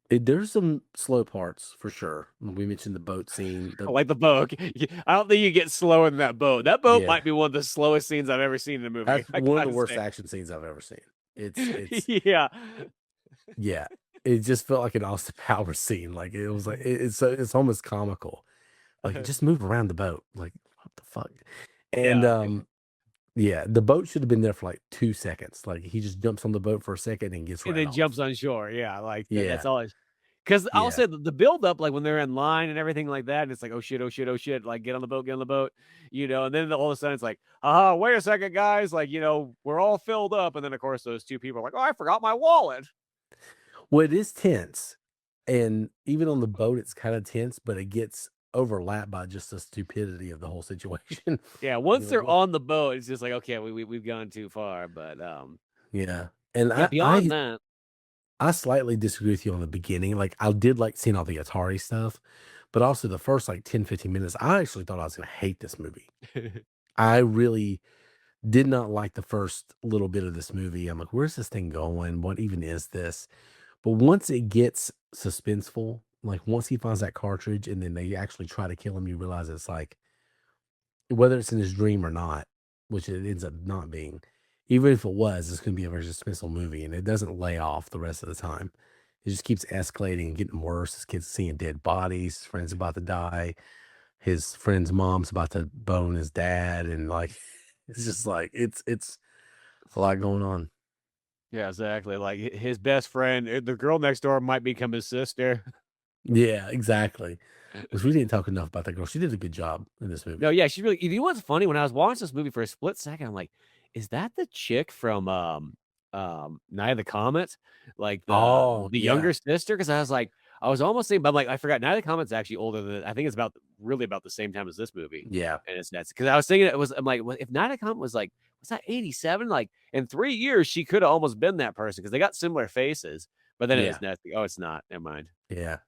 there's some slow parts for sure. We mentioned the boat scene. I like the boat. I don't think you get slow in that boat. That boat Yeah, might be one of the slowest scenes I've ever seen in a movie. that's I one of the gotta worst say. action scenes I've ever seen. It's Yeah. Yeah, it just felt like an Austin Powers scene, like, it was like it's almost comical, like, just move around the boat, like, what the fuck? And, Yeah. yeah, the boat should have been there for, like, 2 seconds, like, he just jumps on the boat for a second and gets And right then off. jumps on shore. Yeah, like that's Yeah, all. Because I'll yeah. say the build up, like when they're in line and everything like that, and it's like, oh shit, oh shit, oh shit, like get on the boat, and then all of a sudden it's like, wait a second, guys, like, we're all filled up. And then of course those two people are like, oh, I forgot my wallet. Well, it is tense, and even on the boat, it's kinda tense, but it gets overlapped by just the stupidity of the whole situation. Yeah, once You're like, they're "What?" on the boat, it's just like, okay, we've gone too far. But Yeah, and yeah, I beyond I that, I slightly disagree with you on the beginning. Like, I did like seeing all the Atari stuff, but also the first, like, 10, 15 minutes, I actually thought I was gonna hate this movie. I really did not like the first little bit of this movie. I'm like, "Where's this thing going? What even is this?" But once it gets suspenseful, like, once he finds that cartridge and then they actually try to kill him, you realize it's like whether it's in his dream or not, which it ends up not being, even if it was, it's gonna be a very suspenseful movie, and it doesn't lay off the rest of the time. It just keeps escalating and getting worse. This kid's seeing dead bodies, his friend's about to die, his friend's mom's about to bone his dad, and, like, it's just like it's a lot going on. yeah, exactly. Like his best friend, the girl next door might become his sister. Yeah, exactly. Which we didn't talk enough about that girl. She did a good job in this No, movie. yeah, she really. You know what's funny? When I was watching this movie for a split second, I'm like, "Is that the chick from Night of the Comets? Like Oh, the yeah. younger sister?" Because I was like, I was almost thinking, but I'm like, I forgot. Night of the Comets is actually older than I think it's about really about the same time as this movie, Yeah. and it's nuts. Because I was thinking it was. I'm like, well, if Night of the Comet was that 87? Like in 3 years, she could have almost been that person because they got similar faces. But then it was Yeah. nuts. Oh, it's not. Never mind. Yeah.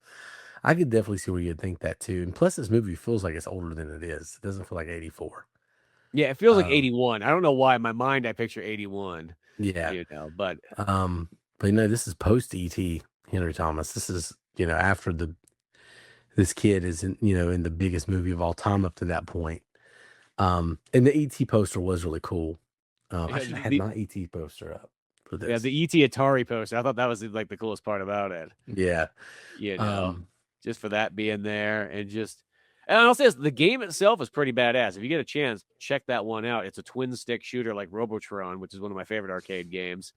I could definitely see where you'd think that too. And plus this movie feels like it's older than it is. It doesn't feel like 84. Yeah, it feels like Um, 81. I don't know why. In my mind, I picture 81. yeah. But Um, but this is post ET Henry Thomas. This is, after this kid is in the biggest movie of all time up to that point. And the ET poster was really cool. I yeah, should have had my ET poster up for yeah, this. the ET Atari poster, I thought that was, like, the coolest part about it, Yeah. you know, Um, just for that being there and I'll say this, the game itself is pretty badass. If you get a chance, check that one out. It's a twin stick shooter like Robotron, which is one of my favorite arcade games,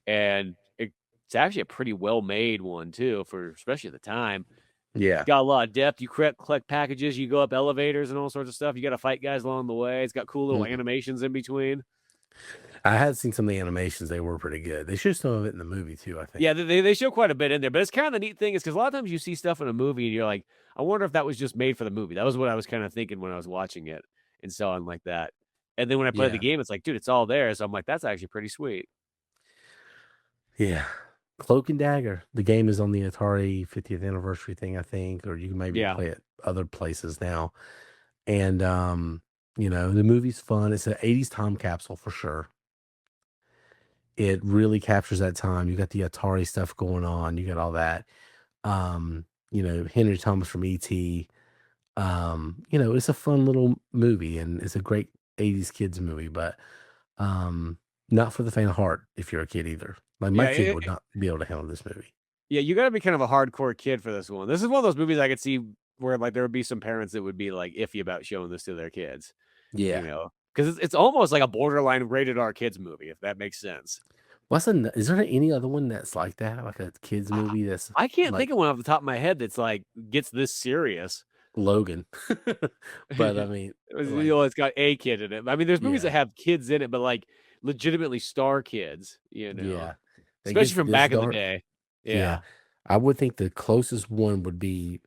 and it's actually a pretty well-made one too for especially at the time. yeah. Got a lot of depth. You collect packages, you go up elevators and all sorts of stuff. You gotta fight guys along the way. It's got cool little Mhm. animations in between. I had seen some of the animations. They were pretty good. They showed some of it in the movie too, I Yeah, think. they show quite a bit in there, but it's kinda the neat thing is because a lot of times you see stuff in a movie and you're like, "I wonder if that was just made for the movie." That was what I was kinda thinking when I was watching it and so on like that. And then when I play the Yeah. game, it's like, "Dude, it's all there." So I'm like, "That's actually pretty sweet." Yeah. Cloak and Dagger. The game is on the Atari 50th anniversary thing, I think, or you can maybe Yeah. play it other places now. And the movie's fun. It's an 80s time capsule for sure. It really captures that time. You got the Atari stuff going on. You got all that. Henry Thomas from ET. It's a fun little movie and it's a great 80s kids movie, but um not for the faint of heart if you're a kid either. Like my Yeah, kid would not be able to handle this movie. yeah, you gotta be kind of a hardcore kid for this one. This is one of those movies I could see where, like, there would be some parents that would be, like, iffy about showing this to their kids, Yeah. because it's almost like a borderline rated R kids movie, if that makes sense. Is there any other one that's like that? Like a kids I movie that's I can't like think of one off the top of my head that's, like, gets this serious. Logan. But I mean, like, It's got a kid in it. I mean, there's movies that yeah, have kids in it, but, like, legitimately star kids, yeah. That especially gets from this back in the dark. day. Yeah. Yeah. I would think the closest one would be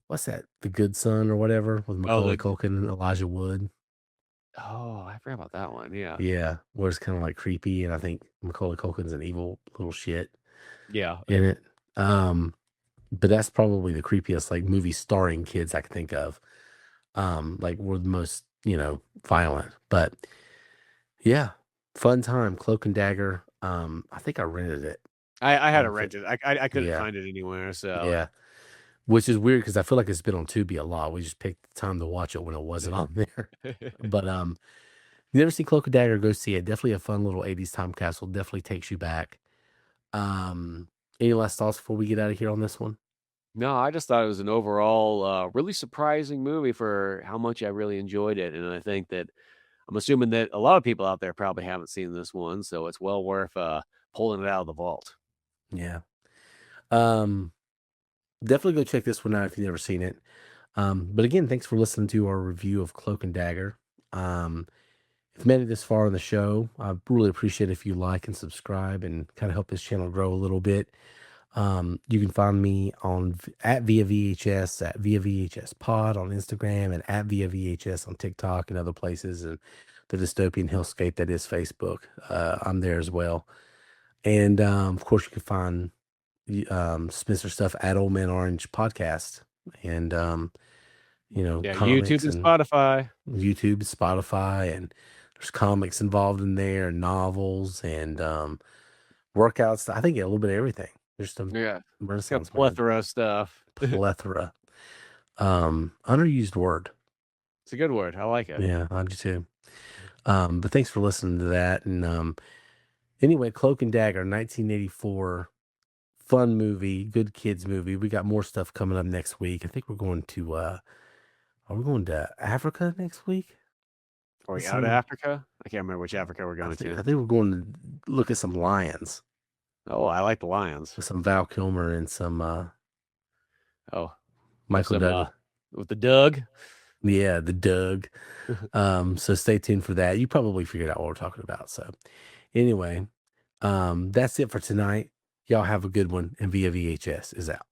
what's that? The Good Son or whatever with Oh, Macaulay Culkin and Elijah Wood. I forgot about that one, yeah. Yeah, where it's kind of like creepy, and I think Macaulay Culkin's an evil little shit Yeah. in it. Um, but that's probably the creepiest like movie starring kids I can think of. Like we're the most violent, but yeah, fun time. Cloak and Dagger. I think I rented it. I I had don't to know if it. rent it. I couldn't Yeah, find it anywhere, so yeah. Which is weird because I feel like it's been on Tubi a lot. We just picked the time to watch it when it wasn't on there. But you never see Cloak and Dagger? Go see it. Definitely a fun little 80s time capsule. Definitely takes you back. Um, any last thoughts before we get out of here on this one? No, I just thought it was an overall, really surprising movie for how much I really enjoyed it, and I think that I'm assuming that a lot of people out there probably haven't seen this one, so it's well worth, pulling it out of the vault. Yeah. Um, definitely go check this one out if you've never seen it. But again, thanks for listening to our review of Cloak and Dagger. If you made it this far in the show, I really appreciate if you like and subscribe and kind of help this channel grow a little bit. You can find me at VIA VHS, at VIA VHS Pod on Instagram, and at VIA VHS on TikTok and other places, and the dystopian hellscape that is Facebook. I'm there as well. And of course, you can find Spencer stuff at Old Man Orange Podcast, and Yeah, YouTube comics and and Spotify. YouTube, Spotify, and there's comics involved in there, and novels and workouts. I think a little bit of everything. There's some Yeah, it's got Renaissance man, plethora of stuff. plethora. Underused word. It's a good word. I like it. Yeah, I do too. But thanks for listening to that. And anyway, Cloak and Dagger, 1984, fun movie, good kids movie. We got more stuff coming up next week. I think we're going to are we going to Africa next week? Are we out of Some Africa? I can't remember which Africa we're going I to. think we're going to look at some lions Oh, I like the lions. with some Val Kilmer and some Oh, with Michael some Douglas. with the Doug. Yeah, the Doug. So stay tuned for that. You probably figured out what we're talking about. So anyway, that's it for tonight. Y'all have a good one. And VIA VHS is out.